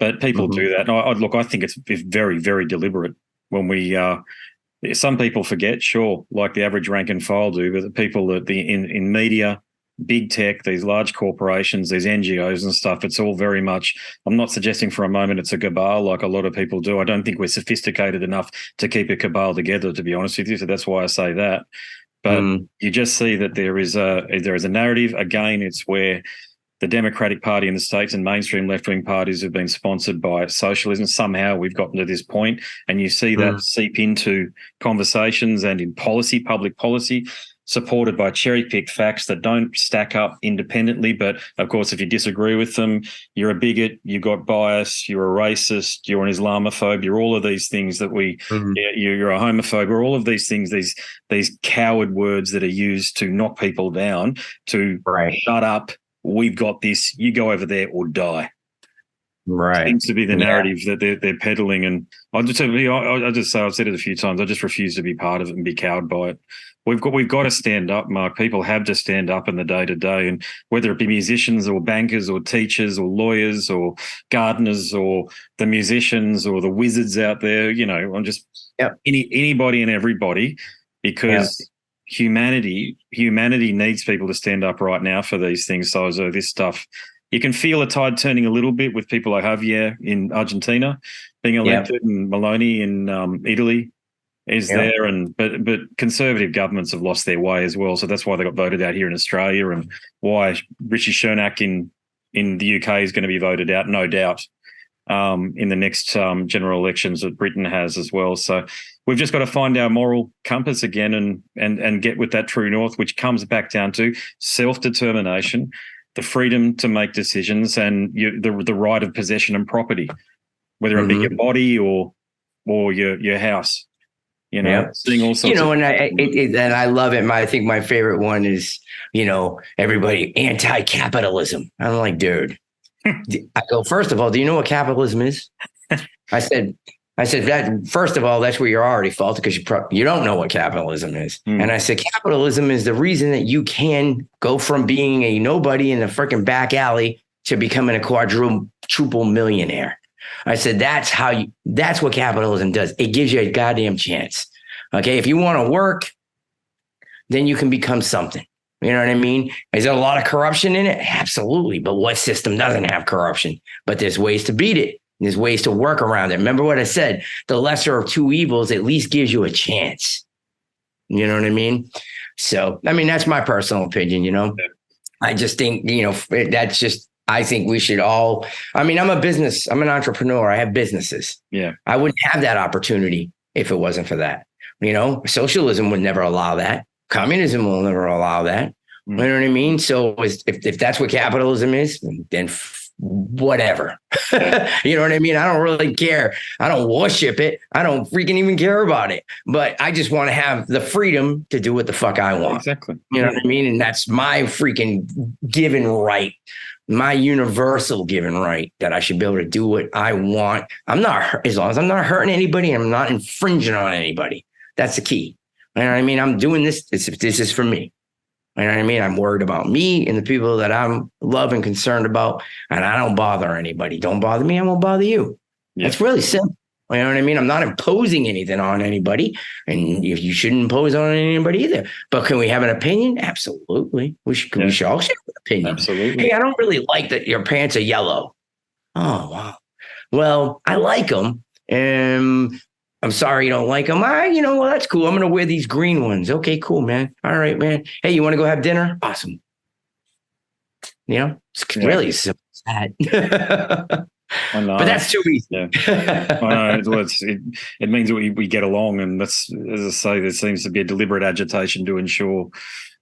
But people do that. And I think it's very, very deliberate when we. Some people forget, sure, like the average rank and file do, but the people that in media, big tech, these large corporations, these NGOs and stuff, it's all very much, I'm not suggesting for a moment it's a cabal like a lot of people do. I don't think we're sophisticated enough to keep a cabal together, to be honest with you. So that's why I say that. But you just see that there is a narrative. Again, it's where the Democratic Party in the States and mainstream left-wing parties have been sponsored by socialism. Somehow we've gotten to this point, and you see that seep into conversations and in policy, public policy, supported by cherry-picked facts that don't stack up independently. But, of course, if you disagree with them, you're a bigot, you've got bias, you're a racist, you're an Islamophobe, you're all of these things that you're a homophobe, or all of these things, these coward words that are used to knock people down, to shut up, we've got this, you go over there or die. Right. Seems to be the narrative that they're peddling. And I'll just say, I've said it a few times, I just refuse to be part of it and be cowed by it. We've got to stand up, Mark. People have to stand up in the day-to-day, and whether it be musicians or bankers or teachers or lawyers or gardeners or the musicians or the wizards out there, I'm just anybody and everybody, because humanity needs people to stand up right now for these things. So this stuff, you can feel a tide turning a little bit with people like Javier in Argentina being elected, and Meloni in Italy is there, but conservative governments have lost their way as well. So that's why they got voted out here in Australia, and why Rishi Sunak in the UK is going to be voted out, no doubt, in the next general elections that Britain has as well. So we've just got to find our moral compass again and get with that true north, which comes back down to self-determination, the freedom to make decisions, and the right of possession and property, whether it be your body or your house. seeing all sorts and I love it. I think my favorite one is, everybody anti-capitalism. I'm like, dude, I go, first of all, do you know what capitalism is? I said that, first of all, that's where you're already faulted because you don't know what capitalism is. And I said, capitalism is the reason that you can go from being a nobody in the freaking back alley to becoming a quadruple millionaire. I said, that's what capitalism does. It gives you a goddamn chance. Okay. If you want to work, then you can become something. You know what I mean? Is there a lot of corruption in it? Absolutely. But what system doesn't have corruption? But there's ways to beat it. There's ways to work around it. Remember what I said? The lesser of two evils at least gives you a chance. You know what I mean? So, that's my personal opinion, I just think, I think we should all, I'm an entrepreneur. I have businesses. Yeah. I wouldn't have that opportunity if it wasn't for that. Socialism would never allow that. Communism will never allow that. You know what I mean? So if that's what capitalism is, then whatever. You know what I mean? I don't really care. I don't worship it. I don't freaking even care about it. But I just want to have the freedom to do what the fuck I want. Exactly. You know what I mean? And that's my freaking given right. My universal given right that I should be able to do what I want. As long as I'm not hurting anybody, I'm not infringing on anybody. That's the key. You know what I mean? I'm doing this. This is for me. You know what I mean? I'm worried about me and the people that I'm love and concerned about, and I don't bother anybody. Don't bother me, I won't bother you. Yeah. It's really simple. You know what I mean? I'm not imposing anything on anybody, and you shouldn't impose on anybody either. But can we have an opinion? Absolutely. We should all share an opinion. Absolutely. Hey, I don't really like that your pants are yellow. Oh, wow. Well, I like them. I'm sorry you don't like them. Well, that's cool. I'm going to wear these green ones. Okay, cool, man. All right, man. Hey, you want to go have dinner? Awesome. It's really simple as that. But that's too easy. Yeah. I know. It means that we get along, and that's, as I say, there seems to be a deliberate agitation to ensure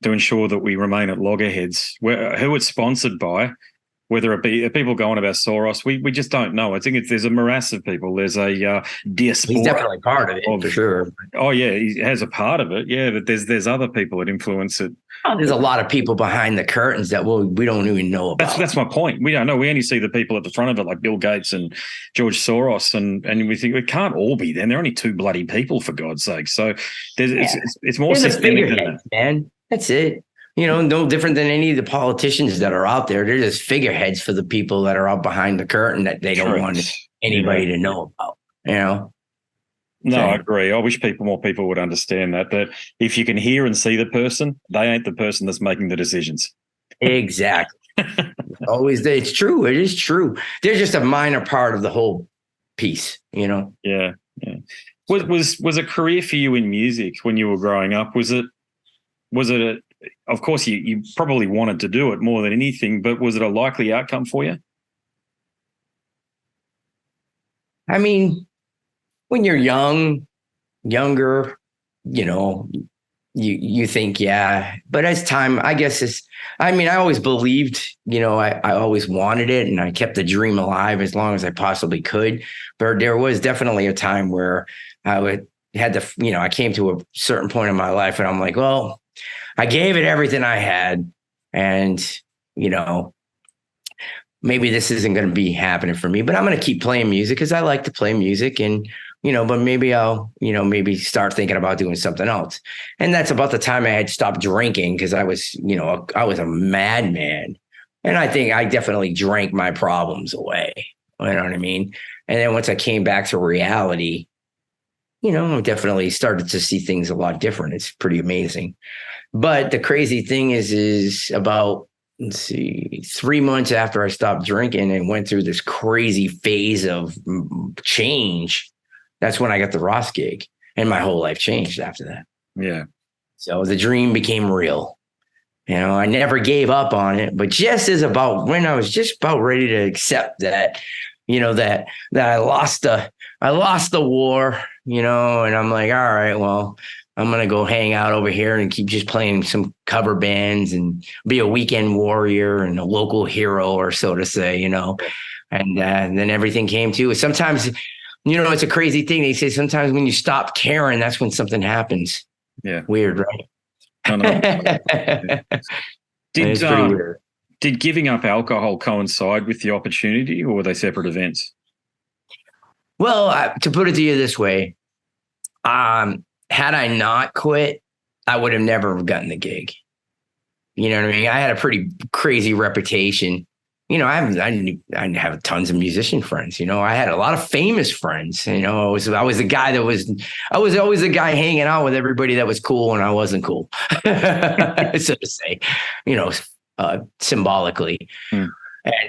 that we remain at loggerheads. Who it's sponsored by, whether it be people going about Soros, we just don't know. I think there's a morass of people. There's a diaspora. He's definitely part of it, for sure. Oh yeah, he has a part of it. Yeah, but there's other people that influence it. Oh, there's a lot of people behind the curtains that we don't even know about. That's my point. We don't know. We only see the people at the front of it, like Bill Gates and George Soros, and we think it can't all be them. They're only two bloody people, for God's sake. So it's more systemic than that, man. That's it. No different than any of the politicians that are out there. They're just figureheads for the people that are out behind the curtain that they don't want anybody to know about. No, I agree. I wish more people would understand that if you can hear and see the person, they ain't the person that's making the decisions. Exactly. It's true. It is true. They're just a minor part of the whole piece, Yeah. Was a career for you in music when you were growing up? Was it of course, you probably wanted to do it more than anything, but was it a likely outcome for you? When you're younger, you think, yeah. But as time, I guess I always believed, I always wanted it, and I kept the dream alive as long as I possibly could. But there was definitely a time where I came to a certain point in my life, and I'm like, well, I gave it everything I had, and, maybe this isn't going to be happening for me, but I'm going to keep playing music because I like to play music, and, but maybe I'll, maybe start thinking about doing something else. And that's about the time I had stopped drinking because I was, I was a madman. And I think I definitely drank my problems away. You know what I mean? And then once I came back to reality, I definitely started to see things a lot different. It's pretty amazing. But the crazy thing is about, 3 months after I stopped drinking and went through this crazy phase of change, that's when I got the Ross gig, and my whole life changed after that. Yeah. So the dream became real. I never gave up on it, but when I was just about ready to accept that, that I lost the war, and I'm like, all right, well, I'm going to go hang out over here and keep just playing some cover bands and be a weekend warrior and a local hero, or so to say, and then everything came to it. Sometimes it's a crazy thing. They say sometimes when you stop caring, that's when something happens. Yeah. Weird, right? I know. It's pretty weird. Did giving up alcohol coincide with the opportunity, or were they separate events? Well, to put it to you this way, had I not quit, I would have never gotten the gig. You know what I mean? I had a pretty crazy reputation. I have tons of musician friends. I had a lot of famous friends. I was the guy I was always the guy hanging out with everybody that was cool and I wasn't cool, so to say, symbolically. And,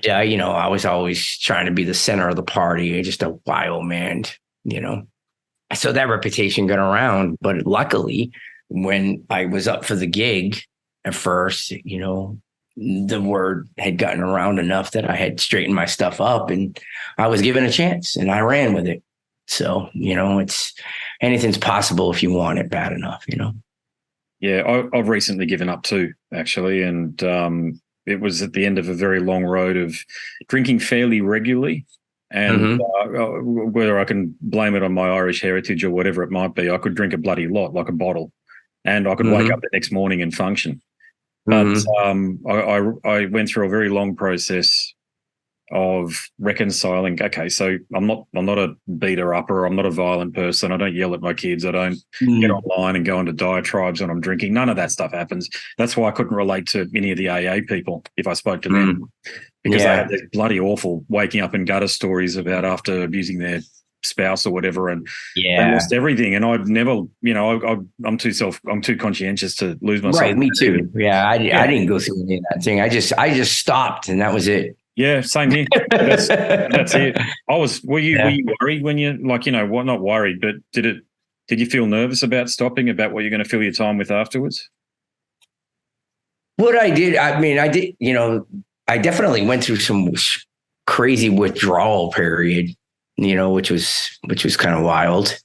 I was always trying to be the center of the party, just a wild man, So that reputation got around. But luckily, when I was up for the gig at first, the word had gotten around enough that I had straightened my stuff up and I was given a chance and I ran with it. So, it's anything's possible if you want it bad enough, Yeah, I've recently given up too, actually. And it was at the end of a very long road of drinking fairly regularly. And whether I can blame it on my Irish heritage or whatever it might be, I could drink a bloody lot, like a bottle, and I could wake up the next morning and function. But I went through a very long process of reconciling. Okay, so I'm not a beater upper. I'm not a violent person. I don't yell at my kids. I don't get online and go into diatribes when I'm drinking. None of that stuff happens. That's why I couldn't relate to any of the AA people if I spoke to them, because they had these bloody awful waking up in gutter stories about after abusing their spouse or whatever, and they lost everything. And I'd never, I'm too conscientious to lose myself. Right, me too. Yeah, I didn't go through any of that thing. I just stopped, and that was it. Yeah, same here. That's it. Were you worried when you not worried, but did you feel nervous about stopping, about what you're going to fill your time with afterwards? What I did, I definitely went through some crazy withdrawal period, which was kind of wild.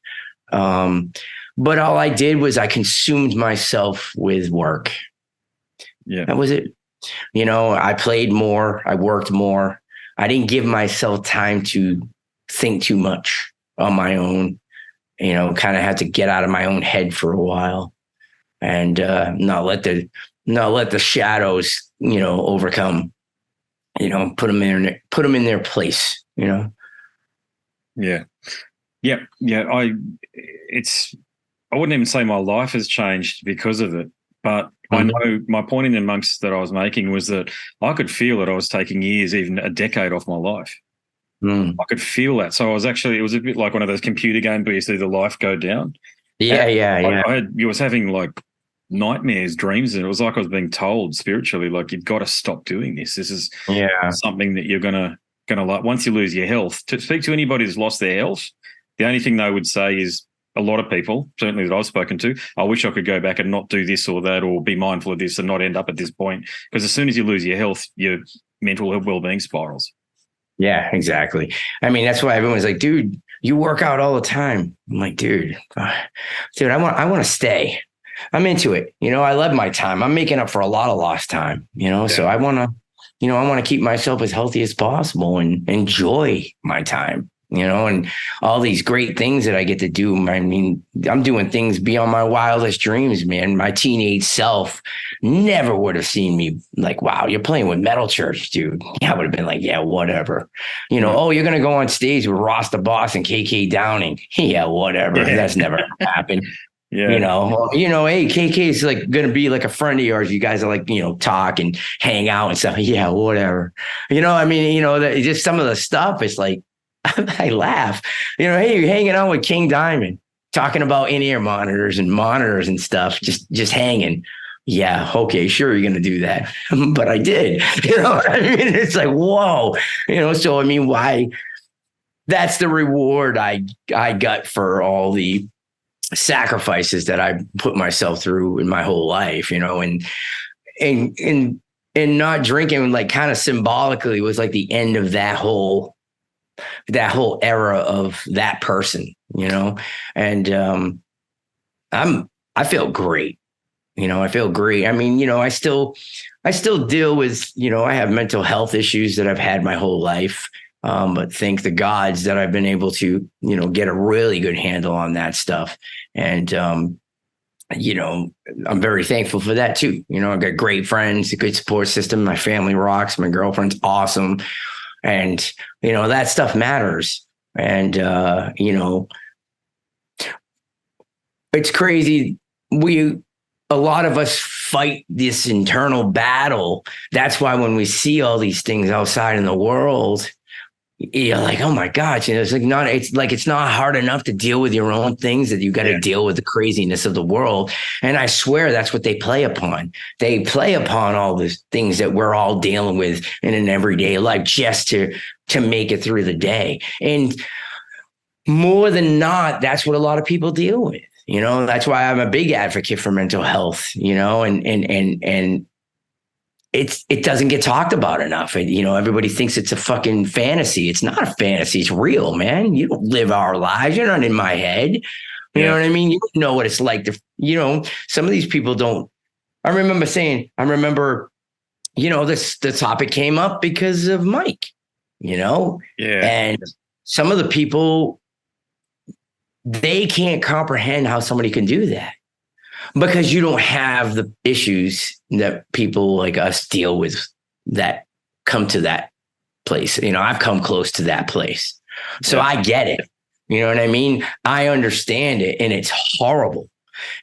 But all I did was I consumed myself with work. Yeah, that was it. I played more, I worked more. I didn't give myself time to think too much on my own, kind of had to get out of my own head for a while and not let the shadows, overcome, put them in their place, Yeah. I wouldn't even say my life has changed because of it, but I know my point in the amongst that I was making was that I could feel that I was taking years, even a decade off my life. I could feel that. So it was a bit like one of those computer games where you see the life go down. I was having like nightmares, dreams, and it was like I was being told spiritually, like, you've got to stop doing this. This is something that you're gonna like once you lose your health. To speak to anybody who's lost their health, the only thing they would say is, a lot of people, certainly that I've spoken to, I wish I could go back and not do this or that or be mindful of this and not end up at this point. Because as soon as you lose your health, your mental well-being spirals. Yeah, exactly. I mean, that's why everyone's like, dude, you work out all the time. I'm like, dude, I want to stay. I'm into it. I love my time. I'm making up for a lot of lost time, so I want to keep myself as healthy as possible and enjoy my time. And all these great things that I get to do. I mean, I'm doing things beyond my wildest dreams, man. My teenage self never would have seen me like, wow, you're playing with Metal Church, dude. Yeah, I would have been like, yeah, whatever. Oh, you're going to go on stage with Ross the Boss and KK Downing. Yeah, whatever. Yeah. That's never happened. Yeah. Hey, KK is like going to be like a friend of yours. You guys are like, talk and hang out and stuff. Yeah, whatever. Just some of the stuff is like, I laugh, hey, you're hanging out with King Diamond, talking about in-ear monitors and stuff, just hanging. Yeah. Okay. Sure. You're going to do that. But I did, what I mean? It's like, whoa, so, I mean, why that's the reward I got for all the sacrifices that I put myself through in my whole life, and not drinking, like, kind of symbolically was like the end of that whole era of that person, and I feel great. I feel great. I mean, I still deal with, I have mental health issues that I've had my whole life. But thank the gods that I've been able to, get a really good handle on that stuff. And, I'm very thankful for that too. I've got great friends, a good support system. My family rocks. My girlfriend's awesome. And, that stuff matters. And, it's crazy. A lot of us fight this internal battle. That's why when we see all these things outside in the world, you're like, oh my gosh, it's not hard enough to deal with your own things, that you got to deal with the craziness of the world. And I swear that's what they play upon. They play upon all the things that we're all dealing with in an everyday life just to make it through the day. And more than not, that's what a lot of people deal with. That's why I'm a big advocate for mental health, and it doesn't get talked about enough. Everybody thinks it's a fucking fantasy. It's not a fantasy. It's real, man. You don't live our lives. You're not in my head. You know what I mean? You don't know what it's like to, some of these people don't. I remember, the topic came up because of Mike, and some of the people, they can't comprehend how somebody can do that, because you don't have the issues that people like us deal with that come to that place. I've come close to that place. So I get it. You know what I mean? I understand it, and it's horrible.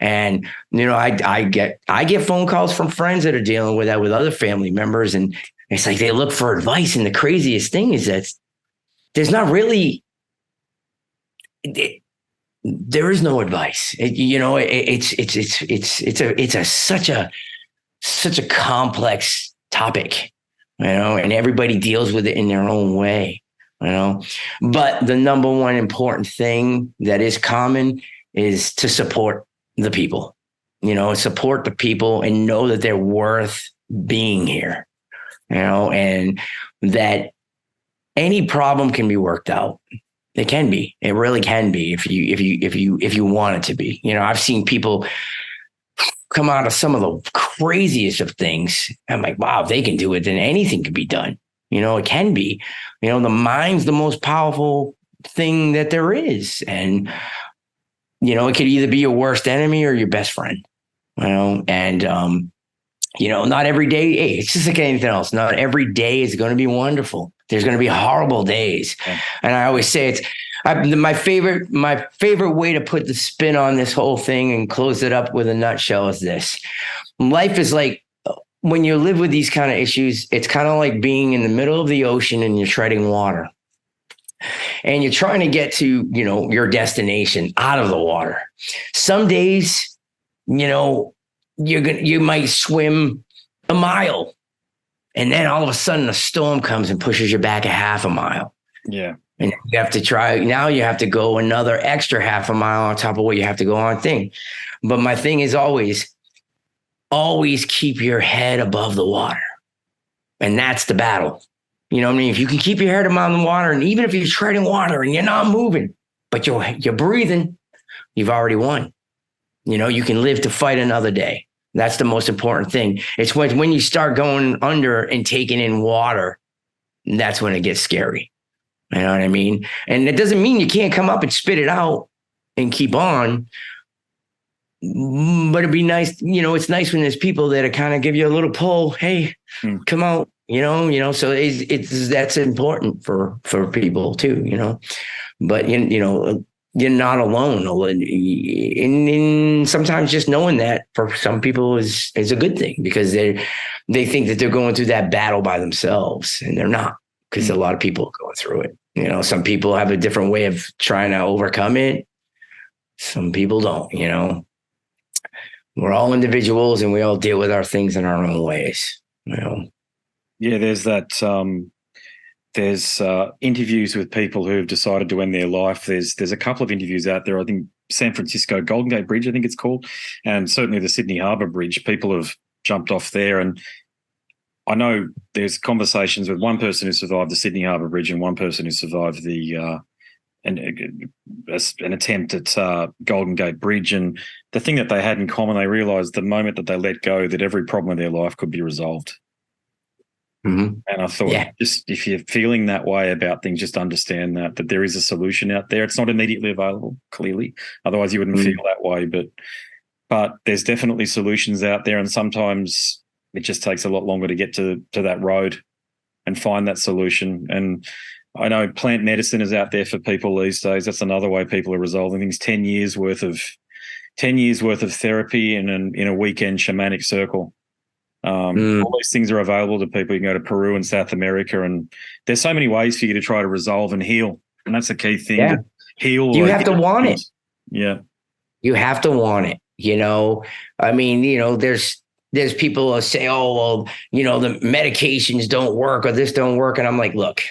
And, I get phone calls from friends that are dealing with that with other family members. And it's like, they look for advice. And the craziest thing is that there's not really, there is no advice. It's such a complex topic, and everybody deals with it in their own way, But the number one important thing that is common is to support the people, support the people and know that they're worth being here, and that any problem can be worked out. It can be. It really can be if you want it to be. I've seen people come out of some of the craziest of things. I'm like, wow, if they can do it, then anything can be done. It can be. The mind's the most powerful thing that there is. And, it could either be your worst enemy or your best friend. And not every day. Hey, it's just like anything else. Not every day is going to be wonderful. There's going to be horrible days. Okay. And I always say my favorite way to put the spin on this whole thing and close it up with a nutshell is this. Life is like, when you live with these kind of issues, it's kind of like being in the middle of the ocean and you're treading water. And you're trying to get to, your destination out of the water. Some days, you might swim a mile, and then all of a sudden a storm comes and pushes you back a half a mile. Yeah. And you have to now you have to go another extra half a mile on top of what you have to go on thing. But my thing is always keep your head above the water. And that's the battle. You know what I mean? If you can keep your head above the water, and even if you're treading water and you're not moving, but you're breathing, you've already won. You can live to fight another day. That's the most important thing. It's when you start going under and taking in water, that's when it gets scary. You know what I mean? And it doesn't mean you can't come up and spit it out and keep on. But it'd be nice, it's nice when there's people that kind of give you a little pull. Hey, come out, so it's that's important for people too, but you're not alone. And sometimes just knowing that for some people is a good thing, because they think that they're going through that battle by themselves, and they're not, because a lot of people are going through it. Some people have a different way of trying to overcome it. Some people don't, We're all individuals, and we all deal with our things in our own ways. Yeah, there's that. There's interviews with people who've decided to end their life. There's a couple of interviews out there. I think San Francisco Golden Gate Bridge, I think it's called, and certainly the Sydney Harbour Bridge. People have jumped off there, and I know there's conversations with one person who survived the Sydney Harbour Bridge and one person who survived the an attempt at Golden Gate Bridge. And the thing that they had in common, they realised the moment that they let go that every problem in their life could be resolved. Mhm. And I thought, just if you're feeling that way about things, just understand that there is a solution out there. It's not immediately available, clearly. Otherwise, you wouldn't feel that way. But there's definitely solutions out there, and sometimes it just takes a lot longer to get to that road and find that solution. And I know plant medicine is out there for people these days. That's another way people are resolving things. 10 years worth of therapy in a weekend shamanic circle. All these things are available to people. You can go to Peru and South America, and there's so many ways for you to try to resolve and heal. And that's the key thing. Yeah. To heal. You have to want it. Yeah. You have to want it. I mean, there's people who say, oh, well, the medications don't work or this don't work. And I'm like, look,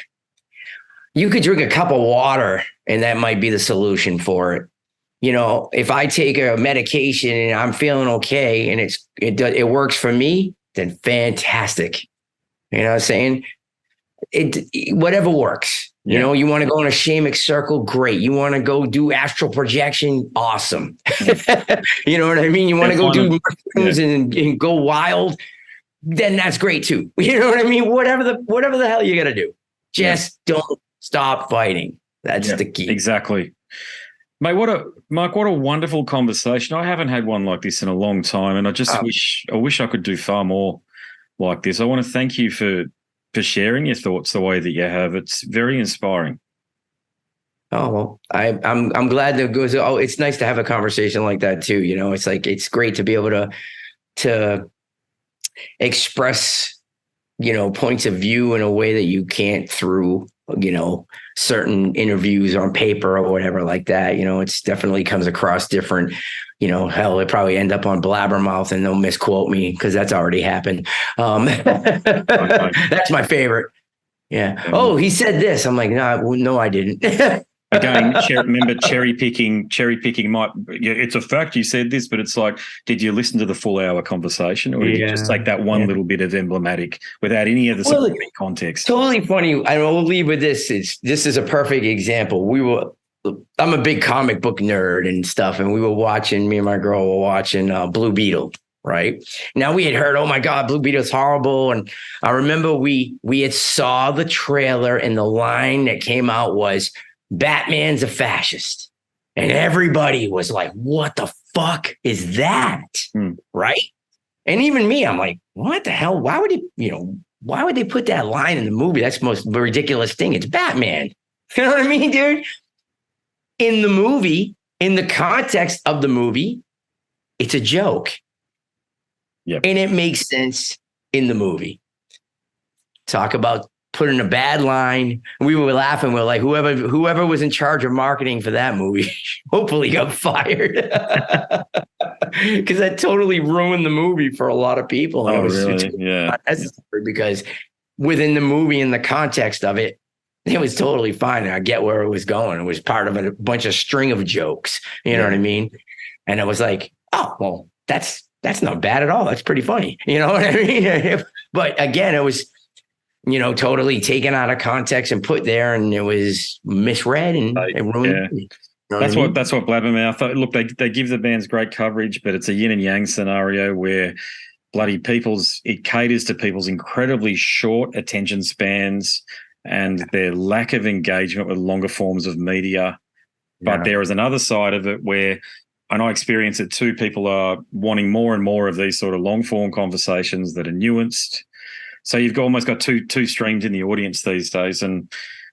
you could drink a cup of water and that might be the solution for it. If I take a medication and I'm feeling okay and it works for me, then fantastic. You know what I'm saying? Whatever works. Yeah. You want to go in a shamanic circle, great. You want to go do astral projection, awesome. You know what I mean? You want to go do mushrooms and go wild, then that's great too. You know what I mean? Whatever the hell you got to do, just don't stop fighting. That's the key. Exactly. Mate, Mark, what a wonderful conversation. I haven't had one like this in a long time, and I just wish I could do far more like this. I want to thank you for sharing your thoughts the way that you have. It's very inspiring. Oh, well, I'm glad that it goes. Oh, it's nice to have a conversation like that too. It's like, it's great to be able to express, points of view in a way that you can't through, certain interviews on paper or whatever like that. It's definitely comes across different. Hell, it probably end up on Blabbermouth and they'll misquote me because that's already happened. That's my favorite. Yeah. Oh, he said this. I'm like, no, I didn't. Again, remember cherry picking might, it's a fact you said this, but it's like, did you listen to the full hour conversation, or did you just take that one little bit of emblematic without any of the supporting context? Totally funny. I will leave with this. This is a perfect example. I'm a big comic book nerd and stuff, and me and my girl were watching Blue Beetle. Right now, we had heard, oh my God, Blue Beetle's horrible, and I remember we had saw the trailer, and the line that came out was, Batman's a fascist. And everybody was like, what the fuck is that? Right. And even me, I'm like, what the hell? Why would they put that line in the movie? That's the most ridiculous thing. It's Batman. You know what I mean, dude? In the movie, in the context of the movie, it's a joke. Yep. And it makes sense in the movie. Talk about putting a bad line. We were laughing. We're like, whoever was in charge of marketing for that movie hopefully got fired. Because that totally ruined the movie for a lot of people. Oh, really? Yeah. Because within the movie, in the context of it, it was totally fine. I get where it was going. It was part of a bunch of string of jokes. You know what I mean? And it was like, oh, well, that's not bad at all. That's pretty funny. You know what I mean? But again, it was, totally taken out of context and put there, and it was misread and it ruined it. That's what Blabbermouth. Look, they give the bands great coverage, but it's a yin and yang scenario where it caters to people's incredibly short attention spans and their lack of engagement with longer forms of media. But there is another side of it where, and I experience it too, people are wanting more and more of these sort of long form conversations that are nuanced. So you've almost got two streams in the audience these days, and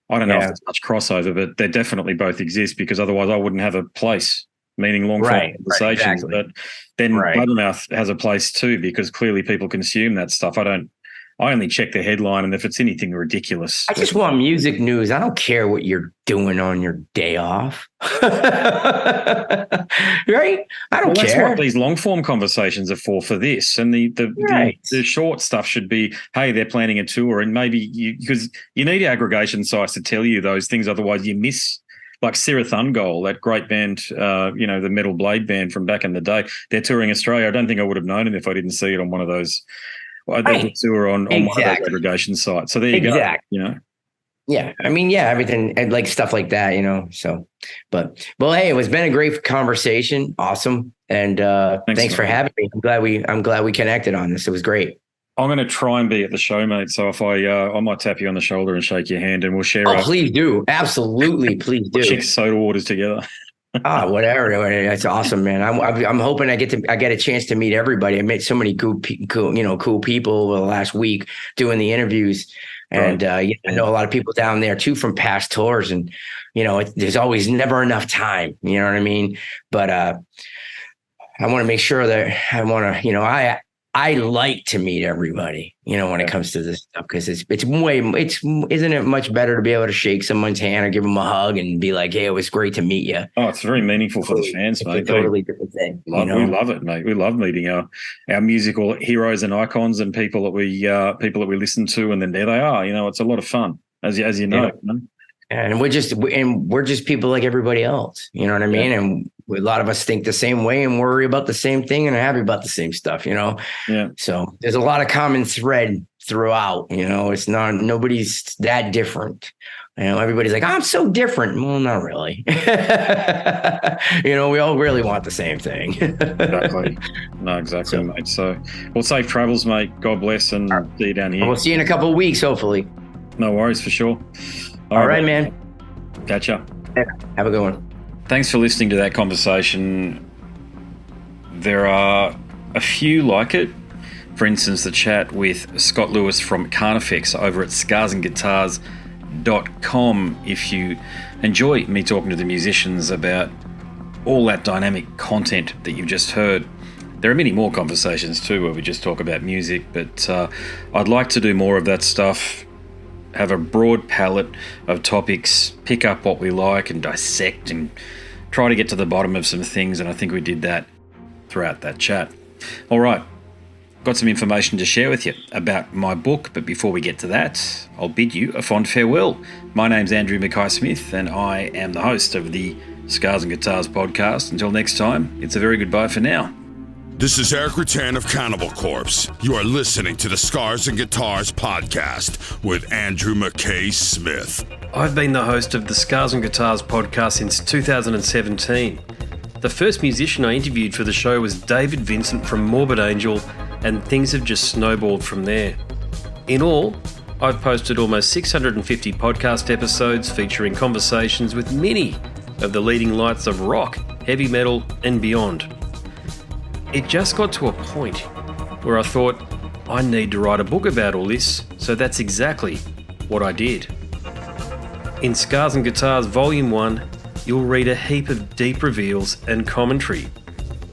I don't know if there's much crossover, but they definitely both exist, because otherwise I wouldn't have a place, meaning long-form conversations. Exactly. But then Blabbermouth has a place too, because clearly people consume that stuff. I only check the headline, and if it's anything ridiculous. I just want music news. I don't care what you're doing on your day off. Right? I don't care. That's what these long-form conversations are for this. And the short stuff should be, hey, they're planning a tour, and maybe because you need aggregation sites to tell you those things, otherwise you miss. Like Sarah Thungold, that great band, the Metal Blade band from back in the day. They're touring Australia. I don't think I would have known it if I didn't see it on one of those. They were on one of those aggregation sites. So there you go. Yeah. I mean, everything, and like stuff like that, so, well, hey, it's been a great conversation. Awesome. And thanks for having me. I'm glad we connected on this. It was great. I'm going to try and be at the show, mate. So if I might tap you on the shoulder and shake your hand, and we'll share. Oh, please do. Absolutely, please do. Chink soda waters together. Whatever. That's awesome, man. I'm hoping I get a chance to meet everybody. I met so many cool people over the last week doing the interviews, and I know a lot of people down there too from past tours, and there's always never enough time. You know what I mean? But I want to make sure that I like to meet everybody, when it comes to this stuff, because isn't it much better to be able to shake someone's hand or give them a hug and be like, hey, it was great to meet you. Oh, it's very meaningful for the fans, mate. It's a totally different thing. We love it, mate. We love meeting our musical heroes and icons and people that we listen to, and then there they are. It's a lot of fun, as you know. Yeah. And we're just people like everybody else. You know what I mean? And a lot of us think the same way and worry about the same thing and are happy about the same stuff, Yeah. So there's a lot of common thread throughout, it's not, nobody's that different. Everybody's like, I'm so different. Well, not really. We all really want the same thing. Exactly. No, exactly, mate. So, well, safe travels, mate. God bless, and see you down here. We'll see you in a couple of weeks, hopefully. No worries, for sure. All right, man. Catch up. Yeah, have a good one. Thanks for listening to that conversation. There are a few like it. For instance, the chat with Scott Lewis from Carnifex over at scarsandguitars.com. If you enjoy me talking to the musicians about all that dynamic content that you've just heard, there are many more conversations too where we just talk about music, but I'd like to do more of that stuff. Have a broad palette of topics, pick up what we like and dissect and try to get to the bottom of some things, and I think we did that throughout that chat. All right, got some information to share with you about my book, but before we get to that, I'll bid you a fond farewell. My name's Andrew Mackay-Smith, and I am the host of the Scars and Guitars podcast. Until next time, it's a very goodbye for now. This is Eric Rattan of Cannibal Corpse. You are listening to the Scars and Guitars podcast with Andrew Mackay-Smith. I've been the host of the Scars and Guitars podcast since 2017. The first musician I interviewed for the show was David Vincent from Morbid Angel, and things have just snowballed from there. In all, I've posted almost 650 podcast episodes featuring conversations with many of the leading lights of rock, heavy metal, and beyond. It just got to a point where I thought, I need to write a book about all this, so that's exactly what I did. In Scars and Guitars Volume 1, you'll read a heap of deep reveals and commentary,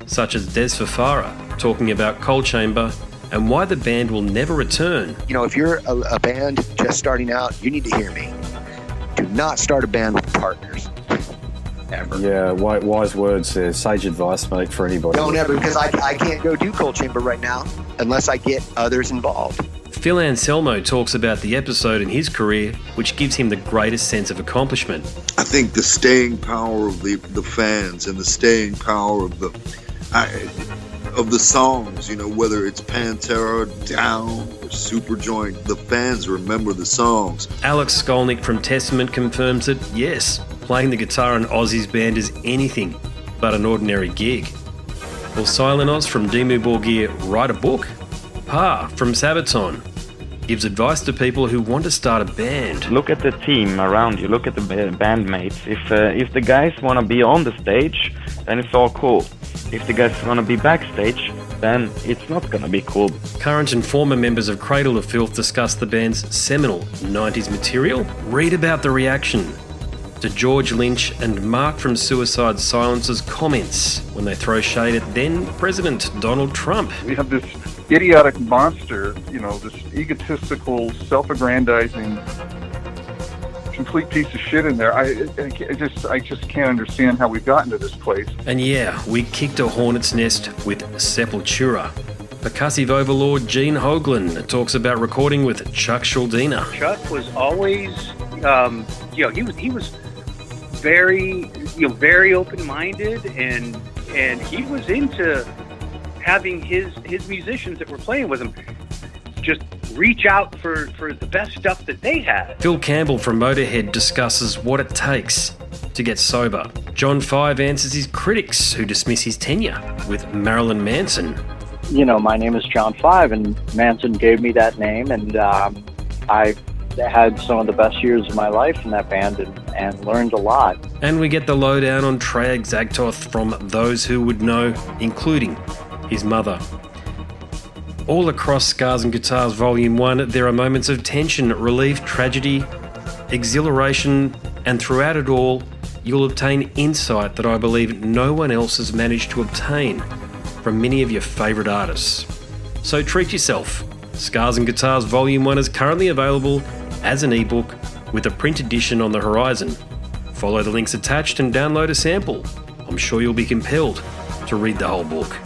such as Des Fafara talking about Coal Chamber and why the band will never return. If you're a band just starting out, you need to hear me. Do not start a band with partners. Ever. Yeah, wise words, sage advice, mate, for anybody. Don't ever, because I can't go do Coal Chamber right now unless I get others involved. Phil Anselmo talks about the episode in his career which gives him the greatest sense of accomplishment. I think the staying power of the fans and the staying power of the songs, whether it's Pantera, Down, or Superjoint, the fans remember the songs. Alex Skolnick from Testament confirms that, yes, playing the guitar in Ozzy's band is anything but an ordinary gig. Will Silent Oz from Dimmu Borgir write a book? Pa from Sabaton gives advice to people who want to start a band. Look at the team around you, look at the bandmates. If the guys want to be on the stage, then it's all cool. If the guys want to be backstage, then it's not going to be cool. Current and former members of Cradle of Filth discuss the band's seminal 90s material. Read about the reaction to George Lynch and Mark from Suicide Silence's comments when they throw shade at then President Donald Trump. We have this idiotic monster, this egotistical, self-aggrandizing, complete piece of shit in there. I just can't understand how we've gotten to this place. And yeah, we kicked a hornet's nest with Sepultura. Percussive overlord Gene Hoglan talks about recording with Chuck Schuldiner. Chuck was always, he was very, very open-minded, and he was into having his musicians that were playing with him just reach out for the best stuff that they had. Phil Campbell from Motorhead discusses what it takes to get sober. John Five answers his critics who dismiss his tenure with Marilyn Manson. my name is John Five, and Manson gave me that name, and I had some of the best years of my life in that band and learned a lot. And we get the lowdown on Trey Exagtoth from those who would know, including his mother. All across Scars and Guitars Volume 1, there are moments of tension, relief, tragedy, exhilaration, and throughout it all, you'll obtain insight that I believe no one else has managed to obtain from many of your favourite artists. So treat yourself. Scars and Guitars Volume 1 is currently available as an ebook with a print edition on the horizon. Follow the links attached and download a sample. I'm sure you'll be compelled to read the whole book.